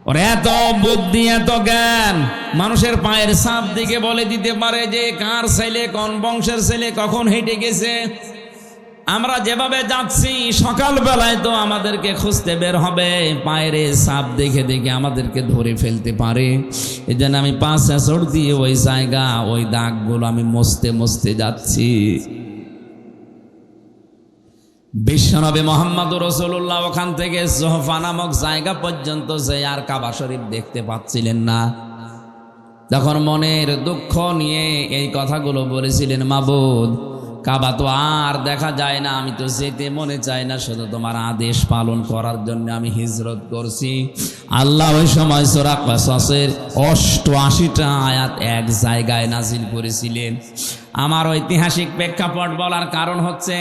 ওর এত বুদ্ধি, এত জ্ঞান, মানুষের পায়ের ছাপ দিকে বলে দিতে পারে যে কার ছেলে, কোন বংশের ছেলে, কখন হেঁটে গেছে। আমরা যেভাবে যাচ্ছি সকালবেলায় তো আমাদেরকে খুঁজতে বের হবে, পায়ের ছাপ দেখে দেখে আমাদেরকে ধরে ফেলতে পারে। এই জন্য আমি 5 বছর দিয়ে ওই জায়গা, ওই দাগগুলো আমি মুছতে মুছতে যাচ্ছি। বিশ্বনবী মুহাম্মদুর রাসূলুল্লাহ ওখান থেকে জোহফা নামক জায়গা পর্যন্ত যে আর কাবা শরীফ দেখতে পাচ্ছিলেন না। তখন মনের দুঃখ নিয়ে এই কথাগুলো বলেছিলেন, মাবুদ, কাবা তো আর দেখা যায় না, আমি তো যেতে মনে চাই না, শুধু তোমার আদেশ পালন করার জন্য আমি হিজরত করছি। আল্লাহ ওই সময় সূরা কাসাসের 88টা আয়াত এক জায়গায় নাজিল করেছিলেন। আমার ঐতিহাসিক প্রেক্ষাপট বলার কারণ হচ্ছে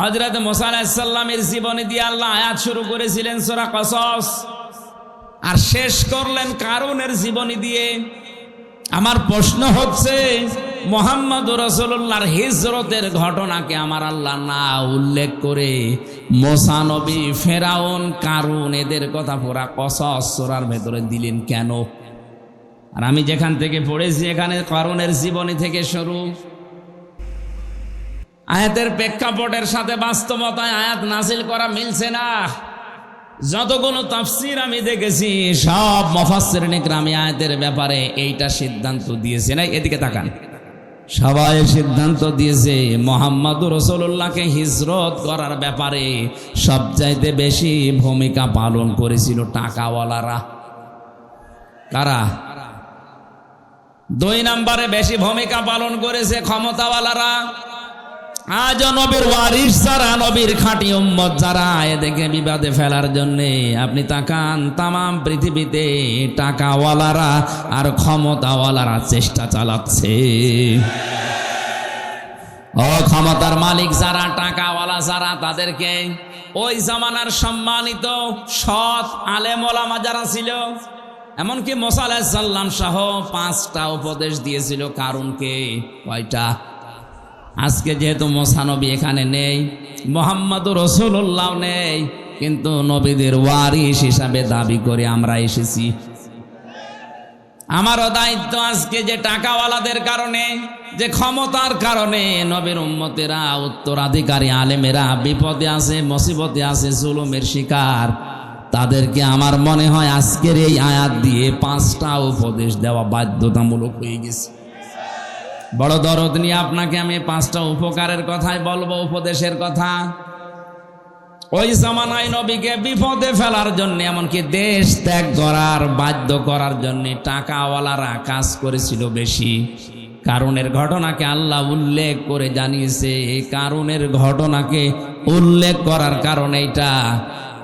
হযরত মুসা আলাইহিস সালামের জীবনী দিয়ে আল্লাহ আয়াত শুরু করেছিলেন সূরা কাসাস, আর শেষ করলেন কারুনের জীবনী দিয়ে। আমার প্রশ্ন হচ্ছে, মুহাম্মদুর রাসূলুল্লাহর হিজরতের ঘটনাকে আমার আল্লাহ না উল্লেখ করে মুসা নবী, ফেরাউন, কারুন এদের কথা পুরা কাসাস সূরার ভেতরে দিলেন কেন? আর আমি যেখান থেকে পড়েছি এখানে কারুনের জীবনী থেকে শুরু। আয়াতের প্রেক্ষাপটের সাথে বাস্তবতায় আয়াত নাজিল করা মিলছে না। যতগুলো তাফসীর আমি দেখেছি সব মুফাসসিরিন ইকরাম আয়াতের ব্যাপারে এইটা সিদ্ধান্ত দিয়েছে না, এদিকে তাকান, সবাই সিদ্ধান্ত দিয়েছে মুহাম্মদুর রাসূলুল্লাহকে হিজরত করার ব্যাপারে সবচাইতে বেশি ভূমিকা পালন করেছিল টাকাওয়ালারা। কারা? 2 নম্বরে বেশি ভূমিকা পালন করেছে ক্ষমতাওয়ালারা। আজ নবীর ওয়ারিস যারা, নবীর খাঁটি উম্মত যারা, এদেরকে বিবাদে ফেলার জন্য আপনি তাকান, তামাম পৃথিবীতে টাকাওয়ালারা আর ক্ষমতাওয়ালারা চেষ্টা চালাচ্ছে। ও ক্ষমতার মালিক যারা, টাকাওয়ালা যারা, তাদেরকে ওই জামানার সম্মানিত সৎ আলেম ওলামা যারা ছিল, এমনকি মুসা আলাইহিস সালাম সহ 5টা উপদেশ দিয়েছিল কারুনকে। কয়টা? আজকে যেহেতু মুসা নবী এখানে নেই, মুহাম্মদুর রাসূলুল্লাহ নেই, কিন্তু নবীদের ওয়ারিস হিসাবে দাবি করে আমরা এসেছি। আমারও দায়িত্ব আজকে যে টাকাওয়ালাদের কারণে, যে ক্ষমতার কারণে নবীর উম্মতেরা, উত্তরাধিকারী আলেমেরা বিপদে আছে, মুসিবতে আছে, জুলুমের শিকার, তাদেরকে আমার মনে হয় আজকের এই আয়াত দিয়ে 5টা উপদেশ দেওয়া বাধ্যতামূলক হয়ে গেছে। বড় দরদ নিয়ে আপনাকে আমি 5টা উপকারের কথাই বলবো, উপদেশের কথা। ওই জামানায় নবীকে বিপদে ফেলার জন্য, এমনকি দেশ ত্যাগ করার বাধ্য করার জন্য টাকাওয়ালারা কাজ করেছিল বেশি। কারুনের ঘটনাকে আল্লাহ উল্লেখ করে জানিয়েছে। এই কারুনের ঘটনাকে উল্লেখ করার কারণ এইটা,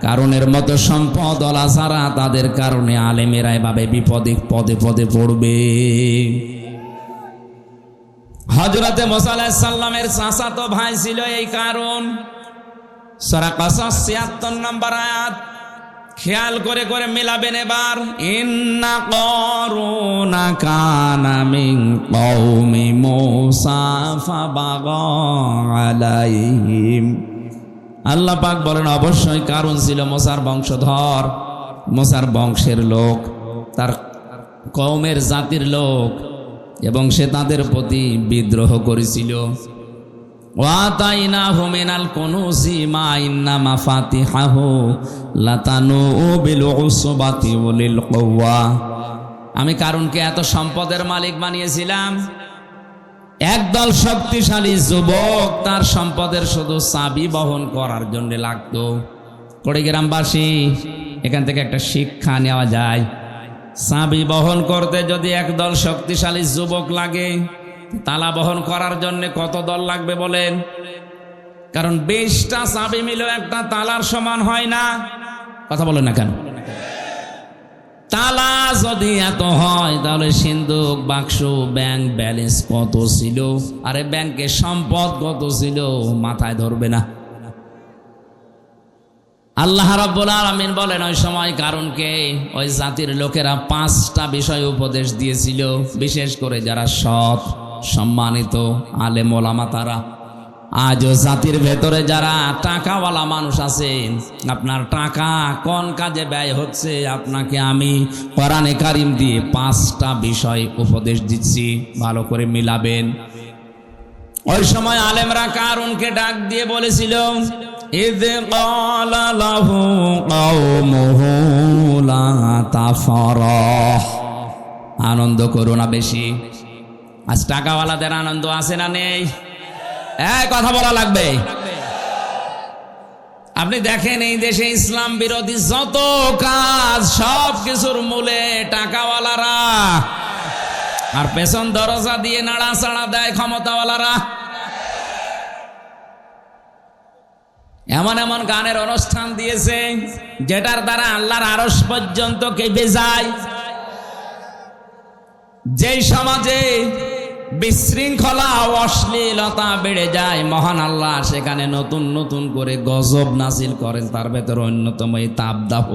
কারুনের মতো সম্পদওয়ালা যারা, তাদের কারণে আলেমেরা এভাবে বিপদে পদে পদে পড়বে। হযরতে মুসা আলাইহিস সালামের চাচাতো ভাই ছিল এই কারুন। সূরা কাসাস ৭৬ নম্বর আয়াত খেয়াল করে করে মিলাবেন এবার। ইন্না কারুনা কানা মিন কওমি মুসা ফাবাগা আলাইহিম। আল্লাহ পাক বলেন, অবশ্যই কারুন ছিল মুসার বংশধর, মুসার বংশের লোক, তার কওমের জাতির লোক, এবং সে তাদের প্রতি বিদ্রোহ করেছিল। ওয়াতাইনাহু মিনাল কুনুজি মা ইন্না মাফাতিহাহু লাতানু বিল উসবাতি ওয়ালিল কুওয়া। আমি কারুনকে এত সম্পদের মালিক বানিয়েছিলাম, একদল শক্তিশালী যুবক তার সম্পদের শুধু চাবি বহন করার জন্য লাগতো। কুড়িগ্রামবাসী, এখান থেকে একটা শিক্ষা নেওয়া যায়। চাবি বহন করতে যদি একদল শক্তিশালী যুবক লাগে, তালা বহন করার জন্য কত দল লাগবে বলেন? কারণ 20টা চাবি মিলেও একটা তালার সমান হয় না। কথা বলেন না কেন? তালা যদি এত হয়, তাহলে সিন্ধুক, বাক্স, ব্যাংক ব্যালেন্স কত ছিল, আরে ব্যাংকে সম্পদ কত ছিল মাথায় ধরবে না। আল্লাহ রাব্বুল আলামিন বলেন ওই সময় কারণকে ওই জাতির লোকেরা 5টা বিষয় উপদেশ দিয়েছিল, বিশেষ করে যারা সৎ সম্মানিত আলেম ওলামা তারা। আজও জাতির ভেতরে যারা টাকাওয়ালা মানুষ আছেন, আপনার টাকা কোন কাজে ব্যয় হচ্ছে আপনাকে আমি কোরআনে কারিম দিয়ে 5টা বিষয় উপদেশ দিচ্ছি, ভালো করে মিলাবেন। ওই সময় আলেমরা কারুনকে ডাক দিয়ে বলেছিল, ইয ক্বালা লাহু কওমুহু লা তাফরাহ, আনন্দ করো না বেশি। আজ টাকাওয়ালাদের আনন্দ আছে না নেই? কথা বলা লাগবে। আপনি দেখেন এই দেশে ইসলাম বিরোধী যত কাজ সব কিছুর মূলে টাকাওয়ালারা, আর পেছন দরজা দিয়ে নাড়াচাড়া দেয় ক্ষমতাওয়ালারা। এমন এমন গানের অনুষ্ঠান দিয়েছে যেটার দ্বারা আল্লাহর আরশ পর্যন্ত কেঁপে যায়। যেই সমাজে বিশৃঙ্খলা অশ্লীলতা বেড়ে যায়, মহান আল্লাহ সেখানে নতুন নতুন করে গজব নাজিল করেন। তার ভেতরে অন্যতম এই তাপদাহ।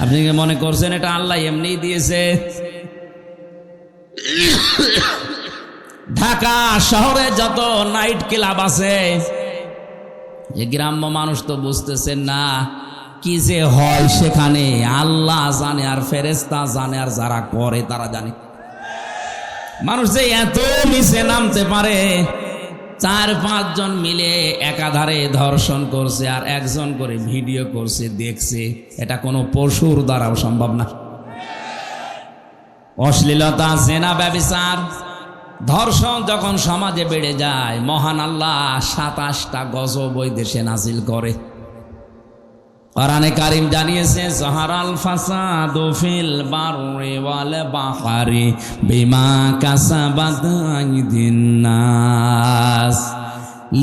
আপনি কি মনে করছেন এটা আল্লাহ এমনি দিয়েছে? ঢাকা শহরে যত নাইট ক্লাব আছে, এই গ্রাম্য মানুষ তো বুঝতেছেন না কি যে হয় সেখানে। আল্লাহ জানে, আর ফেরেশতা জানে, আর যারা করে তারা জানে। মানুষ যে এত নিচে নামতে পারে, 4-5 জন মিলে একাধারে ধর্ষণ করছে আর একজন করে ভিডিও করছে, দেখছে। এটা কোনো পশুর দ্বারাও সম্ভব না। অশ্লীলতা, জেনা, ব্যভিচার, ধর্ষণ যখন সমাজে বেড়ে যায়, মহান আল্লাহ 27টা গজব ওই দেশে নাজিল করে। কোরআনে কারীম জানিয়েছে, যাহারাল ফাসাদু ফিল বাররি ওয়াল বাহরি বিমা কাসাবাত আইদিন নাস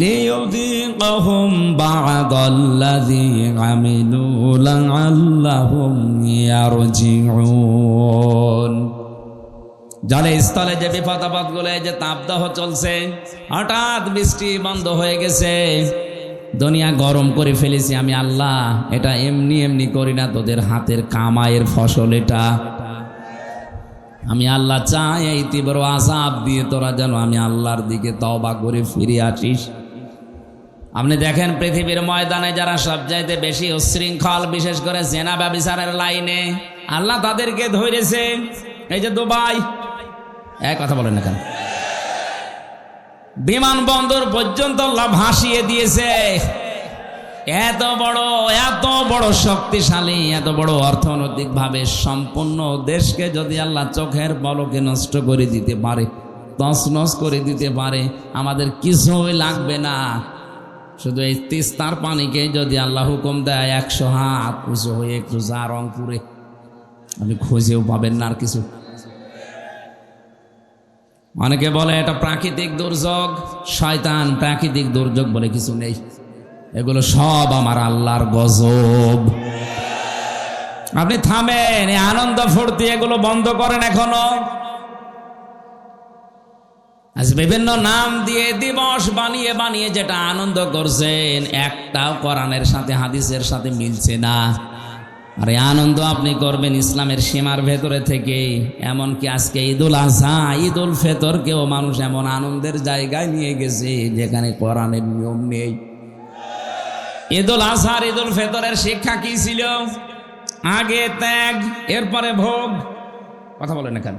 লিয়ুযীকাহুম বা'দাল্লাযী আমিলু লা'আল্লাহুম ইয়ারজিউন। জলে স্থলে যে বিপদ আপদগুলো, যে তাপদাহ চলছে, হঠাৎ বৃষ্টি বন্ধ হয়ে গেছে, দুনিয়া গরম করে ফেলেছি আমি আল্লাহ। এটা এমনি এমনি করি না, তোদের হাতের কামাইয়ের ফসল এটা। আমি আল্লাহ চাই এই তীব্র আযাব দিয়ে তোরা যেন আমি আল্লাহর দিকে তওবা করে ফিরে আসিস। আপনি দেখেন পৃথিবীর ময়দানে যারা সবচাইতে বেশি উচ্ছৃঙ্খল, বিশেষ করে জেনা ব্যভিচারের লাইনে, আল্লাহ তাদেরকে ধরেছে। এই যে দুবাই, কথা বলেন না কেন? বিমানবন্দর পর্যন্ত আল্লাহ ভাসিয়ে দিয়েছে। এত বড় শক্তিশালী, এত বড় অর্থনৈতিক ভাবে সম্পূর্ণ দেশকে যদি আল্লাহ চোখের পলকে নষ্ট করে দিতে পারে, তছনছ করে দিতে পারে, আমাদের কিছুই লাগবে না। শুধু এই তিস্তার পানিকে যদি আল্লাহ হুকুম দেয় 100 হাত উঁচু হয়ে একটু যা রংপুরে, আপনি খুঁজেও পাবেন না আর কিছু। অনেকে বলে এটা প্রাকৃতিক দুর্যোগ, শয়তান। প্রাকৃতিক দুর্যোগ বলে কিছু নেই, এগুলো সব আমার আল্লাহর গজব। আপনি থামেন, এই আনন্দ ফুর্তি এগুলো বন্ধ করেন এখনো। আজ বিভিন্ন নাম দিয়ে দিবস বানিয়ে বানিয়ে যেটা আনন্দ করছেন, একটাও কোরআনের সাথে হাদিসের সাথে মিলছে না। আর এই আনন্দ আপনি করবেন ইসলামের সীমার ভেতরে থেকে। এমনকি আজকে ঈদুল আজহা, ঈদুল ফিতরকেও মানুষ এমন আনন্দের জায়গায় নিয়ে গেছে যেখানে কোরআনের নিয়ম নেই। ঈদুল আজহার, ঈদুল ফিতরের শিক্ষা কি ছিল? আগে ত্যাগ, এরপরে ভোগ। কথা বলেন না কেন?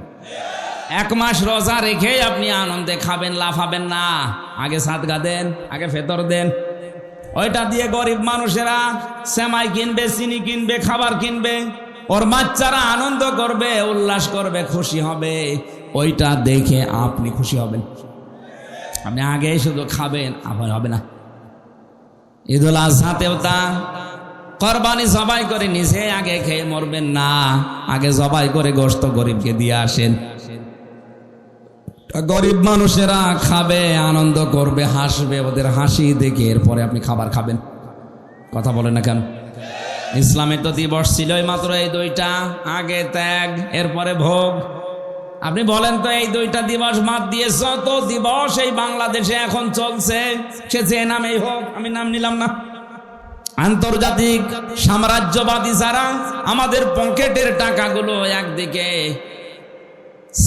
1 মাস রোজা রেখে আপনি আনন্দে খাবেন, লাফাবেন না। আগে সাদগা দেন, আগে ফিতর দেন। ওইটা দিয়ে গরিব মানুষেরা সেমাই কিনবে, চিনি কিনবে, খাবার কিনবে, ওর বাচ্চারা আনন্দ করবে, উল্লাস করবে, খুশি হবে। ওইটা দেখে আপনি খুশি হবেন। আপনি আগে শুধু খাবেন, আবার হবে না। ঈদুল আজহাতেও তা, কোরবানি জবাই করে নিজে আগে খেয়ে মরবেন না, আগে জবাই করে গোশত গরিবকে দিয়ে আসেন। গরিব মানুষেরা খাবে, আনন্দ করবে, হাসবে, ওদের হাসি দেখে এরপরে আপনি খাবার খাবেন। কথা বলেন না কেন? ইসলামের তো দিবস ছিল মাত্র এই 2টা, আগে ত্যাগ, এরপরে ভোগ। আপনি বলেন তো এই 2টা দিবস বাদ দিয়ে যত দিবস এই বাংলাদেশে এখন চলছে, সে যে নামেই হোক, আমি নাম নিলাম না, আন্তর্জাতিক সাম্রাজ্যবাদী যারা আমাদের পকেটের টাকাগুলো একদিকে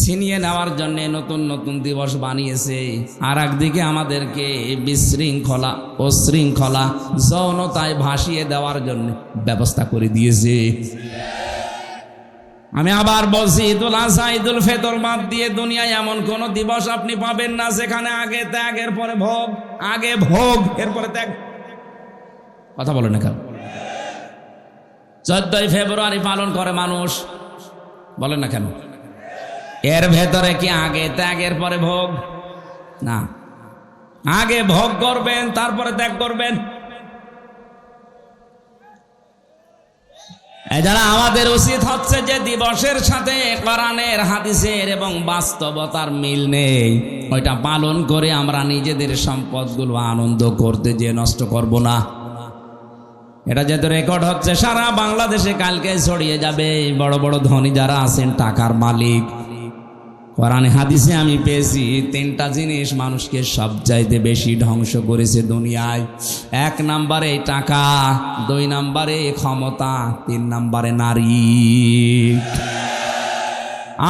ছিনিয়ে নেওয়ার জন্য নতুন নতুন দিবস বানিয়েছে, আর একদিকে আমাদেরকে বিশৃঙ্খলা ও শৃঙ্খলা যৌনতায় ভাসিয়ে দেওয়ার জন্য ব্যবস্থা করে দিয়েছে। আমি আবার বলছি, ঈদুল আজহা ঈদুল ফিতর বাদ দিয়ে দুনিয়ায় এমন কোন দিবস আপনি পাবেন না যেখানে আগে ত্যাগ এরপরে ভোগ, আগে ভোগ এরপরে ত্যাগ। কথা বলেন না কেন? 14ই ফেব্রুয়ারি পালন করে মানুষ, বলেন না কেন? এর ভেতরে কি আগে ত্যাগের পরে ভোগ? না, আগে ভোগ করবেন তারপরে ত্যাগ করবেন। এছাড়া আমাদের উচিত হচ্ছে যে দিবসের সাথে কোরআনের হাদিসের এবং বাস্তবতার মিল নেই, ওইটা পালন করে আমরা নিজেদের সম্পদগুলো আনন্দ করতে যে নষ্ট করব না। এটা যেহেতু রেকর্ড হচ্ছে সারা বাংলাদেশে, কালকে ছড়িয়ে যাবে। বড় বড় ধনী যারা আছেন, টাকার মালিক, কোরআনে হাদিসে আমি পেয়েছি 3টা জিনিস মানুষকে সবচাইতে বেশি ধ্বংস করেছে দুনিয়ায়। 1 নম্বরে টাকা, 2 নম্বরে ক্ষমতা, 3 নম্বরে নারী।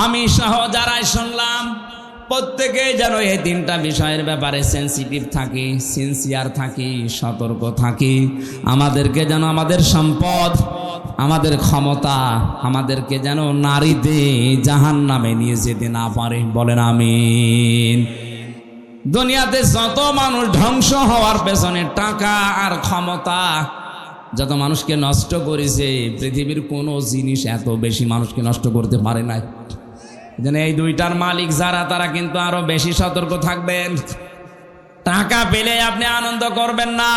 আমি সহ যারাই শুনলাম প্রত্যেকে যেন এই 3টা বিষয়ের ব্যাপারে সেন্সিটিভ থাকি, সিনসিয়ার থাকি, সতর্ক থাকি। আমাদেরকে যেন আমাদের সম্পদ, আমাদের ক্ষমতা আমাদেরকে যেন নারীতে জাহান্নামে নিয়ে যেতে না পারে। বলেন আমিন। দুনিয়াতে যত মানুষ ধ্বংস হওয়ার পেছনে টাকা আর ক্ষমতা যত মানুষকে নষ্ট করেছে, পৃথিবীর কোনো জিনিস এত বেশি মানুষকে নষ্ট করতে পারে নাই। যেন এই 2টার মালিক যারা, তারা কিন্তু আরো বেশি সতর্ক থাকবেন। টাকা পেলে আপনি আনন্দ করবেন না।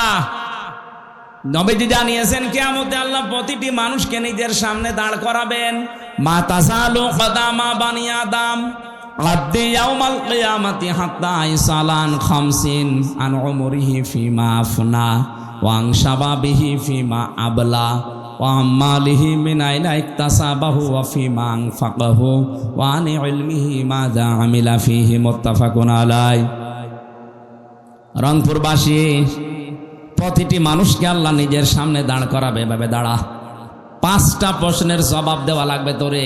নবীজি জানিয়েছেন কিয়ামতে আল্লাহ প্রতিটি মানুষকে নিজের সামনে দাঁড় করাবেন। মা তাসালু কদামা বানি আদম আদি ইয়াউমাল কিয়ামাতি হাত্তা ইসালান 50 আন উমরিহি ফিমা আফনা ওয়া আন শাবাবিহি ফিমা আবলা ওয়া আমালিহি মিন আইনা ইকতাসাবাহু ওয়া ফিমা আনফাকাহু ওয়া আন ইলমিহি মাযা আমিলা ফিহি মুত্তাফাকুন আলাই। রংপুরবাসী প্রতিটি মানুষকে আল্লাহ নিজের সামনে দাঁড় করাবে। এভাবে দাঁড়া, 5টা প্রশ্নের জবাব দেওয়া লাগবে তোরে।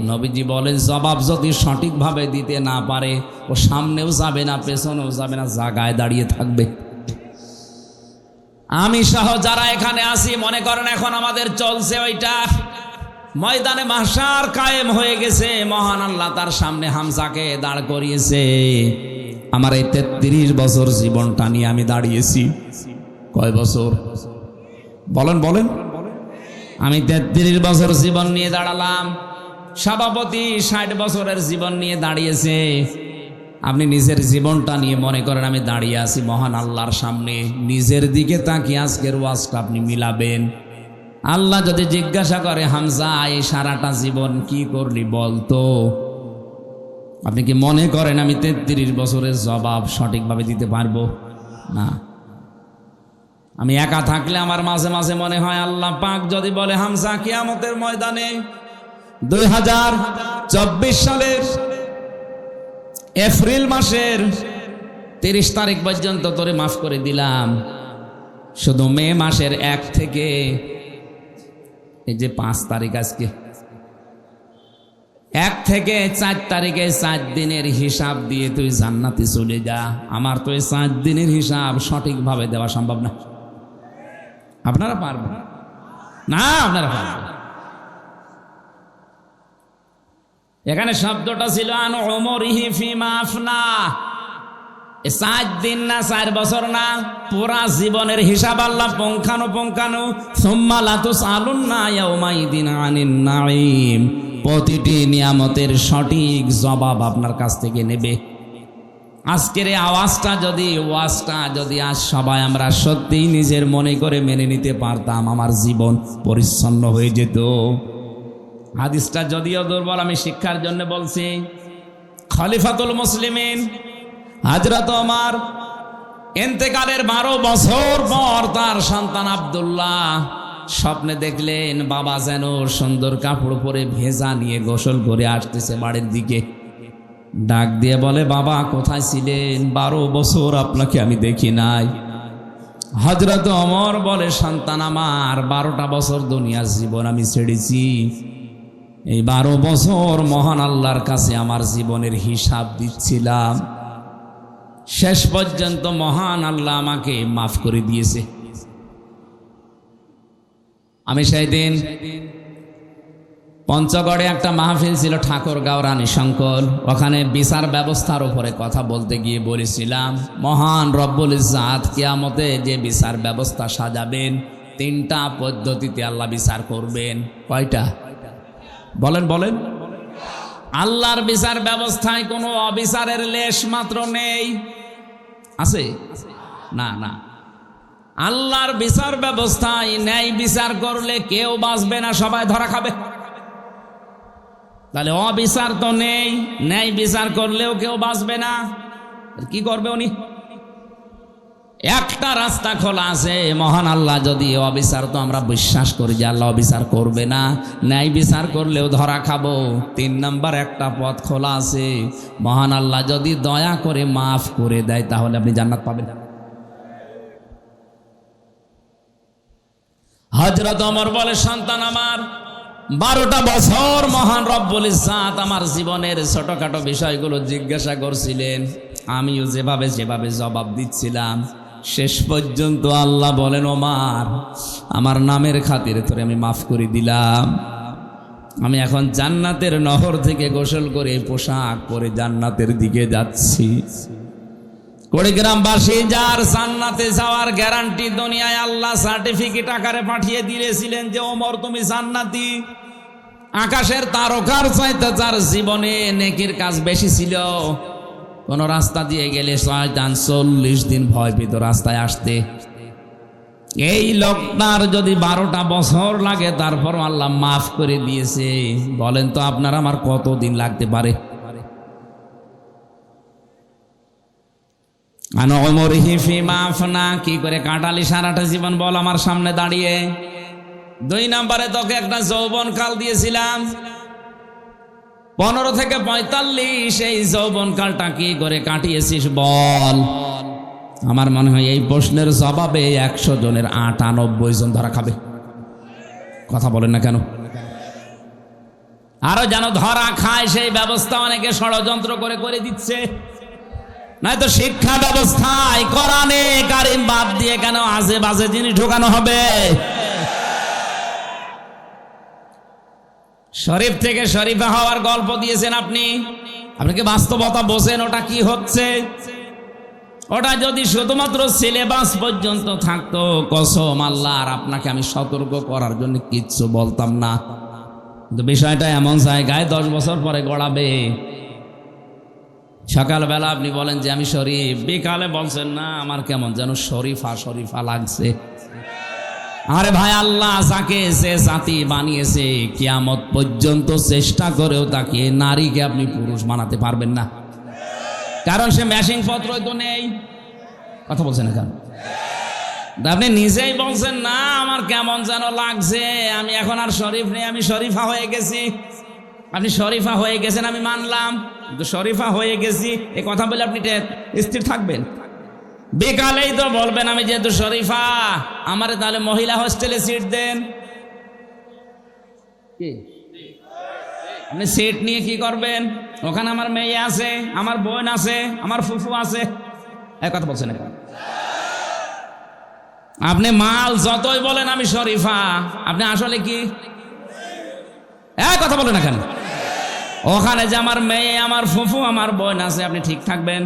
নবীজি বলেন, জবাব যদি সঠিকভাবে দিতে না পারে, ও সামনেও যাবে না, পেছনেও যাবে না, জায়গায় দাঁড়িয়ে থাকবে। আমি সহ যারা এখানে আছি মনে করেন এখন আমাদের চলছে ওইটা, ময়দানে মাহশার কায়েম হয়ে গেছে। মহান আল্লাহ তার সামনে হামজাকে দাঁড় করিয়েছে। আমার এই 33 বছর জীবনটা নিয়ে আমি দাঁড়িয়েছি। কয় বছর বলেন বলেন? আমি 33 বছর জীবন নিয়ে দাঁড়ালাম। সভাপতি 60 বছরের জীবন নিয়ে দাঁড়িয়েছে। আপনি নিজের জীবনটা নিয়ে মনে করেন আমি দাঁড়িয়ে আছি মহান আল্লাহর সামনে। নিজের দিকে তাকিয়ে আজকের ওয়াজটা আপনি মিলাবেন। আল্লাহ যদি জিজ্ঞাসা করে, হামজা এই সারাটা জীবন কি করলি বলতো, আপনি কি মনে করেন আমি 33 বছরের জবাব সঠিকভাবে দিতে পারবো? না। আমি একা থাকলে আমার মাঝে মাঝে মনে হয়, আল্লাহ পাক যদি বলে হামজা কিয়ামতের ময়দানে 2024 সালের এপ্রিল মাসের 30 তারিখ পর্যন্ত তোরে মাফ করে দিলাম, শুধু মে মাসের 1 থেকে এই যে 5 তারিখ, আজকে 1 থেকে 4 তারিখে 4 দিনের হিসাব দিয়ে তুই জান্নাতে চলে যা। আমার তো এই 4 দিনের হিসাব সঠিকভাবে দেওয়া সম্ভব না। আপনারা পারবেন না? আপনারা পারবেন। এখানে শব্দটা ছিল আন উমরিহি ফিমা আফনা। 4 দিন না, 4 বছর না, পুরা জীবনের হিসাব আল্লাহ পুঙ্খানুপুঙ্খানু। সুম্মা লা তুসআলুন্না ইয়াউমাইদিন আনিন নাঈম। প্রতিটি নিয়ামতের সঠিক জবাব আপনার কাছ থেকে নেবে। আজকের এই ওয়াজটা যদি আজ সবাই আমরা সত্যিই নিজের মনে করে মেনে নিতে পারতাম, আমার জীবন পরিচ্ছন্ন হয়ে যেত। হাদিসটা যদিও দুর্বল, আমি শিক্ষার জন্য বলছি। খলিফাতুল মুসলিমিন হযরত ওমর ইন্তেকালের 12 বছর পর তার সন্তান আব্দুল্লাহ স্বপ্নে দেখলেন বাবা যেন সুন্দর কাপড় পরে ভেজা নিয়ে গোসল করে আসতেছে বাড়ির দিকে। ডাক দিয়ে বলে, বাবা কোথায় ছিলেন? 12 বছর আপনাকে আমি দেখি নাই। হযরত ওমর বলে, সন্তান আমার 12টা বছর দুনিয়ার জীবন আমি ছেড়েছি, এই 12 বছর মহান আল্লাহর কাছে আমার জীবনের হিসাব দিচ্ছিলাম, শেষ পর্যন্ত মহান আল্লাহ আমাকে মাফ করে দিয়েছে। আমি সেই দিন পঞ্চগড়ে একটা মাহফিল ছিল, ঠাকুরগাঁও রানী শঙ্কর, ওখানে বিচার ব্যবস্থার উপরে কথা বলতে গিয়ে বলেছিলাম, মহান রব্বুল ইজ্জাত কিয়ামতে যে বিচার ব্যবস্থা সাজাবেন, 3টা পদ্ধতিতে আল্লাহ বিচার করবেন। কয়টা? বলেন বলেন। আল্লাহর বিচার ব্যবস্থায় কোনো অবিচারের লেশ মাত্র নেই, আছে? না না, আল্লাহর বিচার ব্যবস্থায় ন্যায় বিচার করলে কেউ বাঁচবে না, সবাই ধরা খাবে। তাহলে অবিচার তো নেই, ন্যায় বিচার করলেও কেউ বাঁচবে না, কি করবে উনি? একটা রাস্তা খোলা আছে, মহান আল্লাহ যদি অবিচার, তো আমরা বিশ্বাস করি যে আল্লাহ অবিচার করবে না, ন্যায় বিচার করলেও ধরা খাবো। 3 নাম্বার একটা পথ খোলা আছে, মহান আল্লাহ যদি দয়া করে মাফ করে দেয় তাহলে আপনি জান্নাত পাবেন। হযরত ওমর বলে, সন্তান আমার 12টা বছর মহান রব্বুল ইজ্জাত আমার জীবনের ছোটখাটো বিষয়গুলো জিজ্ঞাসা করছিলেন, আমিও যেভাবে জবাব দিচ্ছিলাম, শেষ পর্যন্ত আল্লাহ বলেন, ওমর আমার নামের খাতিরে তোরে আমি মাফ করে দিলাম, আমি এখন জান্নাতের নহর থেকে গোসল করে পোশাক পরে জান্নাতের দিকে যাচ্ছি। কুড়িগ্রামবাসী যার জান্নাতে যাওয়ার গ্যারান্টি দুনিয়ায় আল্লাহ সার্টিফিকেট আকারে পাঠিয়ে দিয়েছিলেন যে ওমর তুমি জান্নাতি, আকাশের তারকার চাইতে যার জীবনে নেকির কাজ বেশি ছিল, কোন রাস্তা দিয়ে গেলে শয়তান 40 দিন ভয় পেত রাস্তায় আসতে, এই লোকটার যদি 12টা বছর লাগে তারপর আল্লাহ মাফ করে দিয়েছে। বলেন তো আপনার আমার কতদিন লাগতে পারে? কি করে কাটালি সারাটা জীবন বল আমার সামনে দাঁড়িয়ে। 2 নম্বরে তোকে একটা যৌবন কাল দিয়েছিলাম, 15 থেকে 45, এই যৌবন কালটা কি করে কাটিয়েছিস বল। আমার মনে হয় এই প্রশ্নের জবাবে 100 জনের 98 জন ধরা খাবে। কথা বলেন না কেন? আরো যেন ধরা খায় সেই ব্যবস্থা অনেকে ষড়যন্ত্র করে দিচ্ছে। নয়তো শিক্ষা ব্যবস্থায় কোরআনে কারিম বাদ দিয়ে কেন আজে বাজে জিনিস ঢোকানো হবে? শরীফ থেকে শরীফা হওয়ার গল্প দিয়েছেন আপনি, আপনাকে বাস্তবতা বোঝেন ওটা কি হচ্ছে। ওটা যদি শুধুমাত্র সিলেবাস পর্যন্ত থাকতো, কসম আল্লাহর আপনাকে আমি সতর্ক করার জন্য কিচ্ছু বলতাম না, কিন্তু বিষয়টা এমন জায়গায় 10 বছর পরে গড়াবে। সকালবেলা আপনি বলেন যে আমি শরীফ, বিকালে বলছেন না আমার কেমন যেন শরীফা শরীফা লাগছে। আরে ভাই, আল্লাহ যাকে সে জাতি বানিয়েছে কিয়ামত পর্যন্ত চেষ্টা করেও তাকে নারীকে আপনি পুরুষ বানাতে পারবেন না, কারণ সে ম্যাচিং পত্রই তো নেই। কথা বলছেন না কেন? আপনি নিজেই বলছেন না আমার কেমন যেন লাগছে, আমি এখন আর শরীফ নেই, আমি শরীফা হয়ে গেছি। আপনি শরীফা হয়ে গেছেন আমি মানলাম, কিন্তু শরীফা হয়ে গেছি এই কথা বলে আপনি স্থির থাকবেন? বিকালেই তো বলবেন আমি যেহেতু শরীফা, আমারে তাহলে মহিলা হোস্টেলে সিট দেন। কি আপনি সিট নিয়ে কি করবেন? ওখানে আমার মেয়ে আছে, আমার বোন আছে, আমার ফুফু আছে। এক কথা বলছেন এখন। আপনি মাল যতই বলেন আমি শরীফা, আপনি আসলে কি? এক কথা বলেন না কেন? ওখানে যে আমার মেয়ে, আমার ফুফু, আমার বোন আছে, আপনি ঠিক থাকবেন?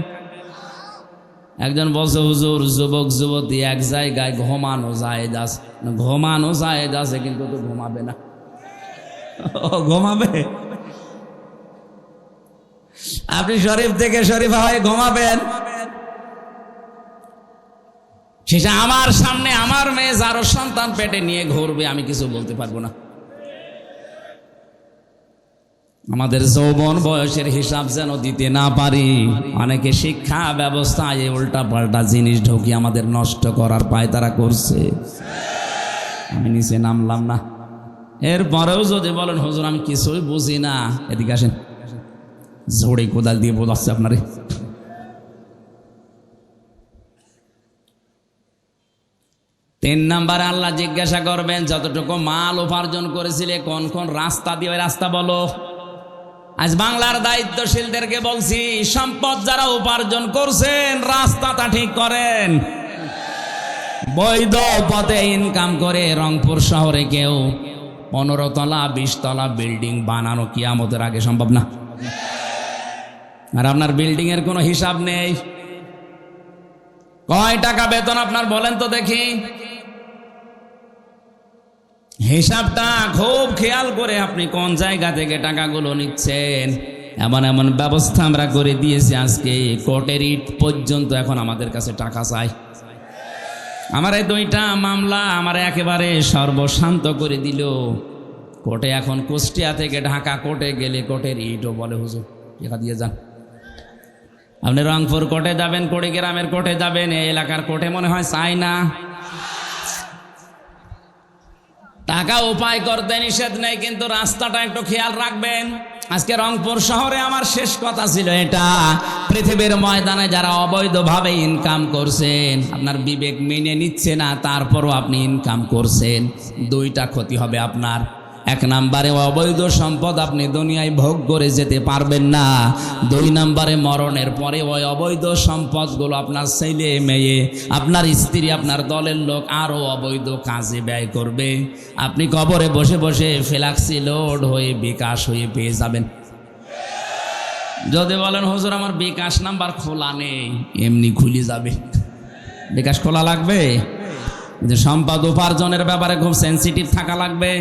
একজন বলছে হুজুর যুবক যুবতী এক জায়গায় ঘুমানো যায় যাচ্ছে, কিন্তু তো ঘুমাবে না। ঘুমাবে? আপনি শরীফ থেকে শরীফা হয়ে ঘুমাবেন? সেটা আমার সামনে আমার মেয়ে যারও সন্তান পেটে নিয়ে ঘুরবে, আমি কিছু বলতে পারবো না। আমাদের যৌবন বয়সের হিসাব যেন দিতে না পারি। অনেকে শিক্ষা ব্যবস্থায় উল্টা পাল্টা জিনিস ঢুকি আমাদের নষ্ট করার পায়তারা করছে। আমি নিচে নামলাম না, এরপরেও যদি বলেন হুজুর আমি কিছুই বুঝি না, এদিকে আসেন, ঝোড়ে কোদাল দিয়ে বোঝাচ্ছে আপনারে। তিন নাম্বারে আল্লাহ জিজ্ঞাসা করবেন, যতটুকু মাল উপার্জন করেছিলে কোন কোন রাস্তা দিয়ে, ওই রাস্তা বলো। আজ বাংলার দায়িত্বশীলদেরকে বলছি, সম্পদ যারা উপার্জন করছেন রাস্তাটা ঠিক করেন। বৈধ পথে ইনকাম করে রংপুর শহরে কেউ 15 তলা 20 তলা বিল্ডিং বানানো কিয়ামতের আগে সম্ভব না। আর আপনার বিল্ডিং এর কোনো হিসাব নেই। কয় টাকা বেতন আপনার বলেন তো দেখি? হিসাবটা খুব খেয়াল করে আপনি কোন জায়গা থেকে টাকাগুলো নিচ্ছেন। এমন এমন ব্যবস্থা আমরা করে দিয়েছি, আজকে কোর্টের ইট পর্যন্ত এখন আমাদের কাছে টাকা চাই। আমার এই 2টা মামলা আমার একেবারে সর্বশান্ত করে দিল। কোর্টে এখন কুষ্টিয়া থেকে ঢাকা কোর্টে গেলে কোর্টের ইটও বলে, হুজুর টাকা দিয়ে যান। আপনি রংপুর কোর্টে যাবেন, কুড়িগ্রামের কোর্টে যাবেন, এই এলাকার কোর্টে মনে হয় চাই না। টাকা উপায় করতে নিষেধ নেই, কিন্তু রাস্তাটা একটু খেয়াল রাখবেন। আজকে রংপুর শহরে আমার শেষ কথা ছিল এটা, পৃথিবীর ময়দানে যারা অবৈধভাবে ইনকাম করছেন, আপনার বিবেক মেনে নিচ্ছে না, তারপরও আপনি ইনকাম করছেন, 2টা ক্ষতি হবে আপনার। 1 নম্বরে অবৈধ সম্পদ আপনি দুনিয়ায় ভোগ করে যেতে পারবেন না। 2 নম্বরে মরণের পরে ওই অবৈধ সম্পদগুলো আপনার ছেলে মেয়ে, আপনার স্ত্রী, আপনার দলের লোক আরও অবৈধ কাজে ব্যয় করবে। আপনি কবরে বসে বসে ফ্ল্যাক্সি লোড হয়ে বিকাশ হয়ে পেয়ে যাবেন। যদি বলেন হুজুর আমার বিকাশ নাম্বার খোলা নেই, এমনি খুলে যাবে। বিকাশ খোলা লাগবে, যে সম্পদ উপার্জনের ব্যাপারে খুব সেন্সিটিভ থাকা লাগবে।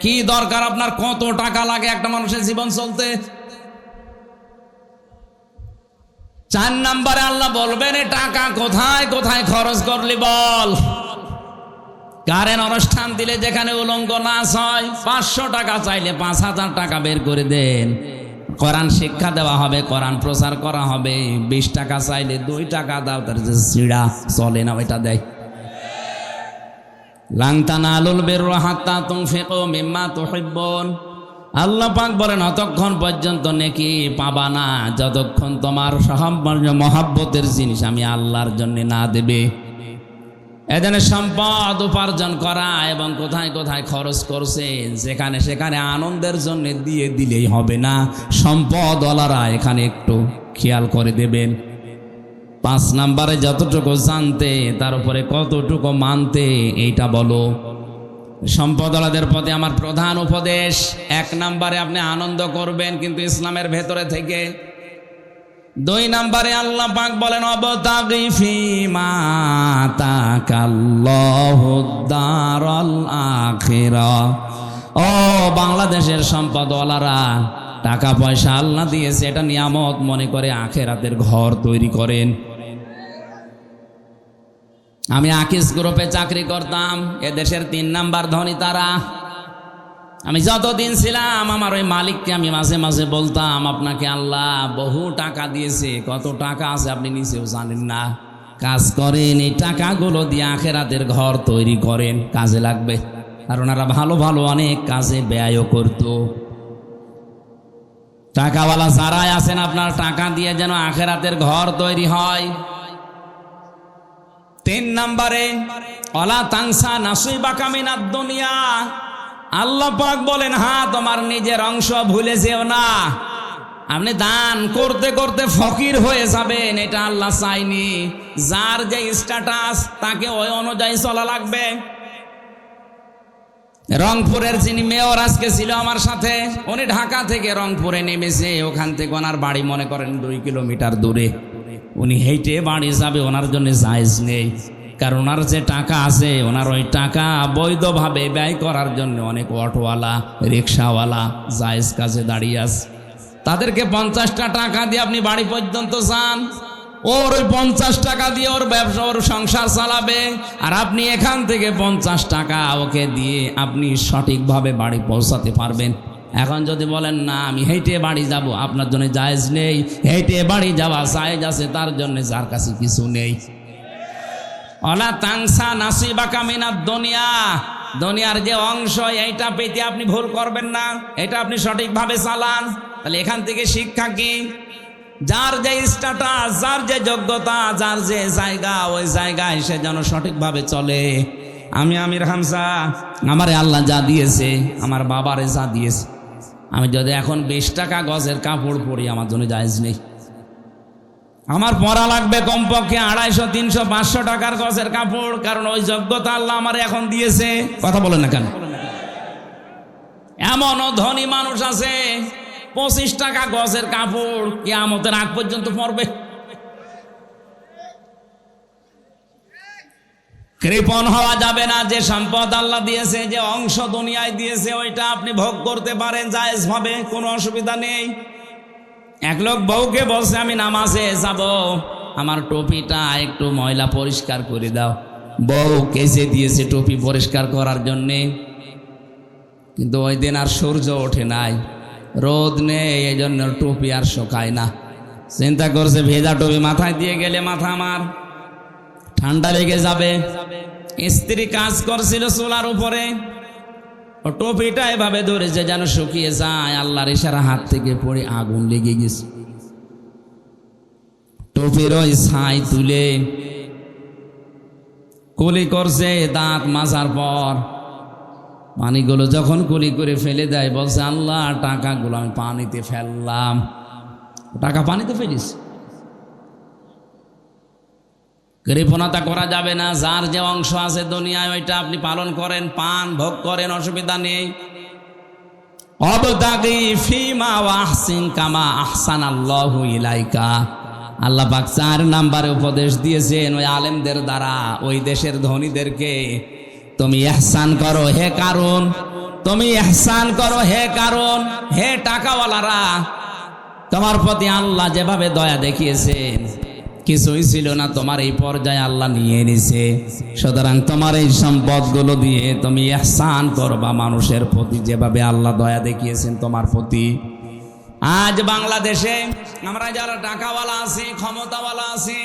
কি দরকার আপনার, কত টাকা লাগে একটা মানুষের জীবন চলতে? 4 নম্বরে আল্লাহ বলবেন, এ টাকা কোথায় কোথায় খরচ করলি বল। কারেন্ট অনুষ্ঠান দিলে যেখানে উলঙ্গ নাচ হয়, 500 টাকা চাইলে 5000 টাকা বের করে দেন। কোরআন শিক্ষা দেওয়া হবে, কোরআন প্রচার করা হবে, 20 টাকা চাইলে 2 টাকা দাও, তার যে সিঁড়া চলে না ওইটা দেয়। লান তানালুল বিররা হাত্তা তুনফিকু মিম্মা তুহিব্বুন। আল্লাহ পাক বলেন, অতক্ষণ পর্যন্ত নেকি পাবা না যতক্ষণ তোমার মহব্বতের জিনিস আমি আল্লাহর জন্য না দেবে। এজন্য সম্পদ উপার্জন করা এবং কোথায় কোথায় খরচ করছেন, যেখানে সেখানে আনন্দের জন্য দিয়ে দিলেই হবে না। সম্পদওয়ালারা এখানে একটু খেয়াল করে দেবেন। 5 নম্বরে যতটুকু জানতে তার উপরে কতটুকু মানতে, এইটা বলো। সম্পদওয়ালাদের প্রতি আমার প্রধান উপদেশ, 1 নম্বরে আপনি আনন্দ করবেন, কিন্তু ইসলামের ভেতরে থেকে। 2 নম্বরে আল্লাহ পাক বলেন, অবতাগি ফীমা আতাকাল্লাহুদ দারাল আখিরাহ। ও বাংলাদেশের সম্পদওয়ালারা, টাকা পয়সা আল্লাহ দিয়েছে, এটা নিয়ামত মনে করে আখিরাতের ঘর তৈরি করেন। আমি আকিস গ্রুপে চাকরি করতাম, এদেশের 3 নাম্বার ধনী তারা। আমি যতদিন ছিলাম আমার ওই মালিককে আমি মাঝে মাঝে বলতাম, আপনাকে আল্লাহ বহু টাকা দিয়েছে, কত টাকা আছে আপনি নিজেও জানেন না। কাজ করেন, এই টাকাগুলো দিয়ে আখিরাতের ঘর তৈরি করেন, কাজে লাগবে। আর ওনারা ভালো ভালো অনেক কাজে ব্যয়ও করত। টাকাওয়ালা যারাই আছেন, আপনার টাকা দিয়ে যেন আখিরাতের ঘর তৈরি হয়। 3 নম্বরে ওয়ালা তানসা নাসিবাকা মিনাদ দুনিয়া। আল্লাহ পাক বলেন, হ্যাঁ তোমার নিজের অংশ ভুলে যেও না। আপনি দান করতে করতে ফকির হয়ে যাবেন, এটা আল্লাহ চাইনি। যার যে স্ট্যাটাস তাকে ওই অনুযায়ী চলা লাগবে। রংপুরের যিনি মেয়র আজকে ছিল আমার সাথে, উনি ঢাকা থেকে রংপুরে নেমেছে, ওখান থেকে ওনার বাড়ি মনে করেন 2 কিলোমিটার দূরে। উনি হেঁটে বাড়ি যাবে, ওনার জন্য জায়েজ নেই। কারণ ওনার যে টাকা আছে, ওনার ওই টাকা বৈধভাবে ব্যয় করার জন্য অনেক অটোওয়ালা, রিক্সাওয়ালা জায়েজ কাজে দাঁড়িয়ে আছে। তাদেরকে 50টা টাকা দিয়ে আপনি বাড়ি পর্যন্ত যান, ওর ওই 50 টাকা দিয়ে ওর ব্যবসা, ওর সংসার চালাবে। আর আপনি এখান থেকে 50 টাকা ওকে দিয়ে আপনি সঠিকভাবে বাড়ি পৌঁছাতে পারবেন। এখন যদি বলেন না আমি হেঁটে বাড়ি যাব, আপনার জন্য জায়েজ নেই। হেঁটে বাড়ি যাওয়া জায়েজ আছে তার জন্য যার কাছে কিছু নেই। ওয়ালা তানসা নাসিবাকা মিনাদ দুনিয়া। দুনিয়ার যে অংশ, এইটা পেতে আপনি ভুল করবেন না, এটা আপনি সঠিকভাবে চালান। তাহলে এখান থেকে শিক্ষা কি? যার যে স্ট্যাটাস, যার যে যোগ্যতা, যার যে জায়গা, ওই জায়গায় সে যেন সঠিকভাবে চলে। আমি আমির হামজা, আমারে আল্লাহ যা দিয়েছে, আমার বাবারে যা দিয়েছে, আমি যদি এখন 20 টাকা গজের কাপড় পরি আমার জন্য জায়েজ নেই। আমার পরা লাগবে কমপক্ষে 250, 300, 500 টাকার গজের কাপড়, কারণ ওই যোগ্যতা আল্লাহ আমার এখন দিয়েছে। কথা বলেন না কেন? এমনও ধনী মানুষ আছে 25 টাকা গজের কাপড় কিয়ামতের আগ পর্যন্ত পরবে। কৃপণ হওয়া যাবে না। যে সম্পদ আল্লাহ দিয়েছে, যে অংশ দুনিয়ায় দিয়েছে, ওইটা আপনি ভোগ করতে পারেন জায়েজ ভাবে, কোনো অসুবিধা নেই। এক লোক বউকে বলছে আমি নামাজে যাব, আমার টুপিটা একটু ময়লা পরিষ্কার করে দাও। বউ কেচে দিয়েছে টুপি পরিষ্কার করার জন্যে, কিন্তু ওই দিন আর সূর্য ওঠে নাই, রোদ নেই, এই জন্য টুপি আর শুকায় না। চিন্তা করছে ভেজা টুপি মাথায় দিয়ে গেলে মাথা আমার ঠান্ডা লেগে যাবে। স্ত্রী কাজ করছিল চুলার উপরে, ও টুপিটা এভাবে ধরেছে যেন শুকিয়ে যায়, আল্লাহর ইশারা হাত থেকে পড়ে আগুন লেগে গেছে। টুপির ওই ছাই তুলে কুলি করছে, দাঁত মাজার পর পানিগুলো যখন কুলি করে ফেলে দেয়, বলছে আল্লাহ টাকাগুলো আমি পানিতে ফেললাম। টাকা পানিতে ফেলিস। কৃপণতা করা যাবে না। যার যে অংশ আছে দুনিয়ায় ওইটা আপনি পালন করেন, পান ভোগ করেন, অসুবিধা নেই। অবতাগি ফিমা ওয়াহসিন কামা আহসানাল্লাহু ইলাইকা। আল্লাহ পাক 4 নম্বরে উপদেশ দিয়েছেন ওই আলেমদের দ্বারা, ওই দেশের ধনীদেরকে, তুমি ইহসান করো হে কারণ, তুমি ইহসান করো হে কারণ। হে টাকাওয়ালারা, তোমার প্রতি আল্লাহ যেভাবে দয়া দেখিয়েছেন, কিছুই ছিল না, তোমার এই পর্যায়ে আল্লাহ নিয়ে নিছে। সুতরাং তোমার এই সম্পদগুলো দিয়ে তুমি ইহসান করবা মানুষের প্রতি, যেভাবে আল্লাহ দয়া দেখিয়েছেন তোমার প্রতি। আজ বাংলাদেশে আমরা যারা টাকাওয়ালা আছি, ক্ষমতাওয়ালা আছি,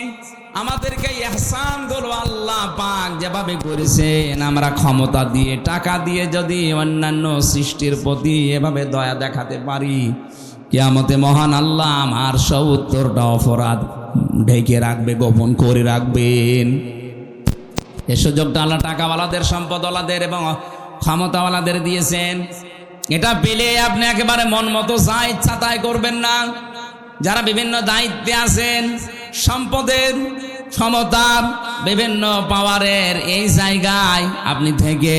আমাদেরকে ইহসান গুলো আল্লাহ পাক যেভাবে করেছেন, আমরা ক্ষমতা দিয়ে, টাকা দিয়ে যদি অন্যান্য সৃষ্টির প্রতি এভাবে দয়া দেখাতে পারি, কিয়ামতে মহান আল্লাহ আমার 70টা অপরাধ ঢেকে রাখবে, গোপন করে রাখবেন। এ সুযোগটা আল্লাহ টাকাওয়ালাদের, সম্পদওয়ালাদের এবং ক্ষমতাওয়ালাদের দিয়েছেন। এটা পেলে আপনি একেবারে মন মতো যা ইচ্ছা তাই করবেন না। যারা বিভিন্ন দায়িত্বে আছেন, সম্পদের, ক্ষমতার, বিভিন্ন পাওয়ারের এই জায়গায় আপনি থেকে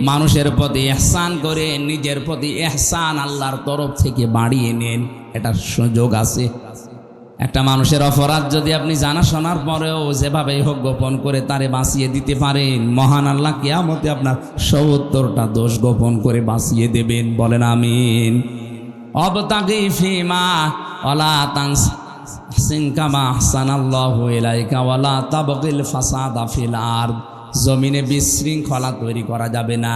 মানুষের প্রতি ইহসান করে নিজের প্রতি ইহসান আল্লাহর তরফ থেকে বাড়িয়ে নেন, এটার সুযোগ আছে। একটা মানুষের অপরাধ যদি আপনি জানা শোনার পরেও যেভাবেই হোক গোপন করে তারে বাঁচিয়ে দিতে পারেন, মহান আল্লাহ কিয়ামতে আপনার 70টা দোষ গোপন করে বাঁচিয়ে দেবেন। বলেন আমিন। অবতাগি ফিমা ওয়ালা তাহসিন কামা আহসানাল্লাহু ইলাইকা ওয়ালা তাবগিল ফাসাদা ফিল আরদ। জমিনে বিশৃঙ্খলা তৈরি করা যাবে না।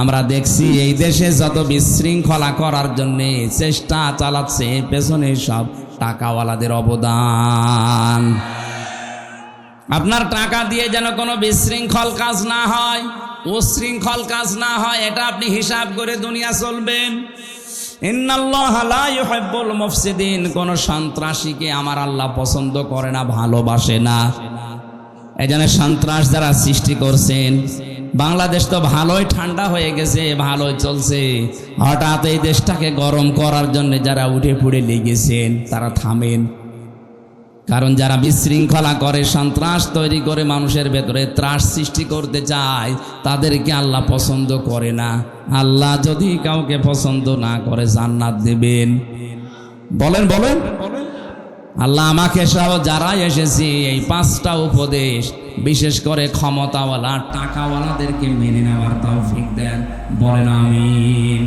আমরা দেখছি এই দেশে যত বিশৃঙ্খলা করার জন্য চেষ্টা চালাচ্ছে, পেছনে সব টাকাওয়ালাদের অবদান। আপনার টাকা দিয়ে যেন কোনো বিশৃঙ্খল কাজ না হয়, উশৃঙ্খল কাজ না হয়, এটা আপনি হিসাব করে দুনিয়া চলবেন। ইন্নাল্লাহা লা ইউহিব্বুল মুফসিদিন। কোন সন্ত্রাসীকে আমার আল্লাহ পছন্দ করে না, ভালোবাসে না। এজন্য সন্ত্রাস যারা সৃষ্টি করছেন, বাংলাদেশ তো ভালোই ঠান্ডা হয়ে গেছে, ভালোই চলছে, হঠাৎ এই দেশটাকে গরম করার জন্য যারা উঠে পড়ে লেগেছেন তারা থামেন। কারণ যারা বিশৃঙ্খলা করে, সন্ত্রাস তৈরি করে, মানুষের ভেতরে ত্রাস সৃষ্টি করতে চায়, তাদেরকে আল্লাহ পছন্দ করে না। আল্লাহ যদি কাউকে পছন্দ না করে জান্নাত দেবেন। বলেন বলেন। আল্লাহ আমাকে সহ যারা এসেছি এই 5টা উপদেশ, বিশেষ করে ক্ষমতাওয়ালা, টাকাওয়ালাদেরকে মেনে নেওয়ার তৌফিক দেন। বলেন আমিন।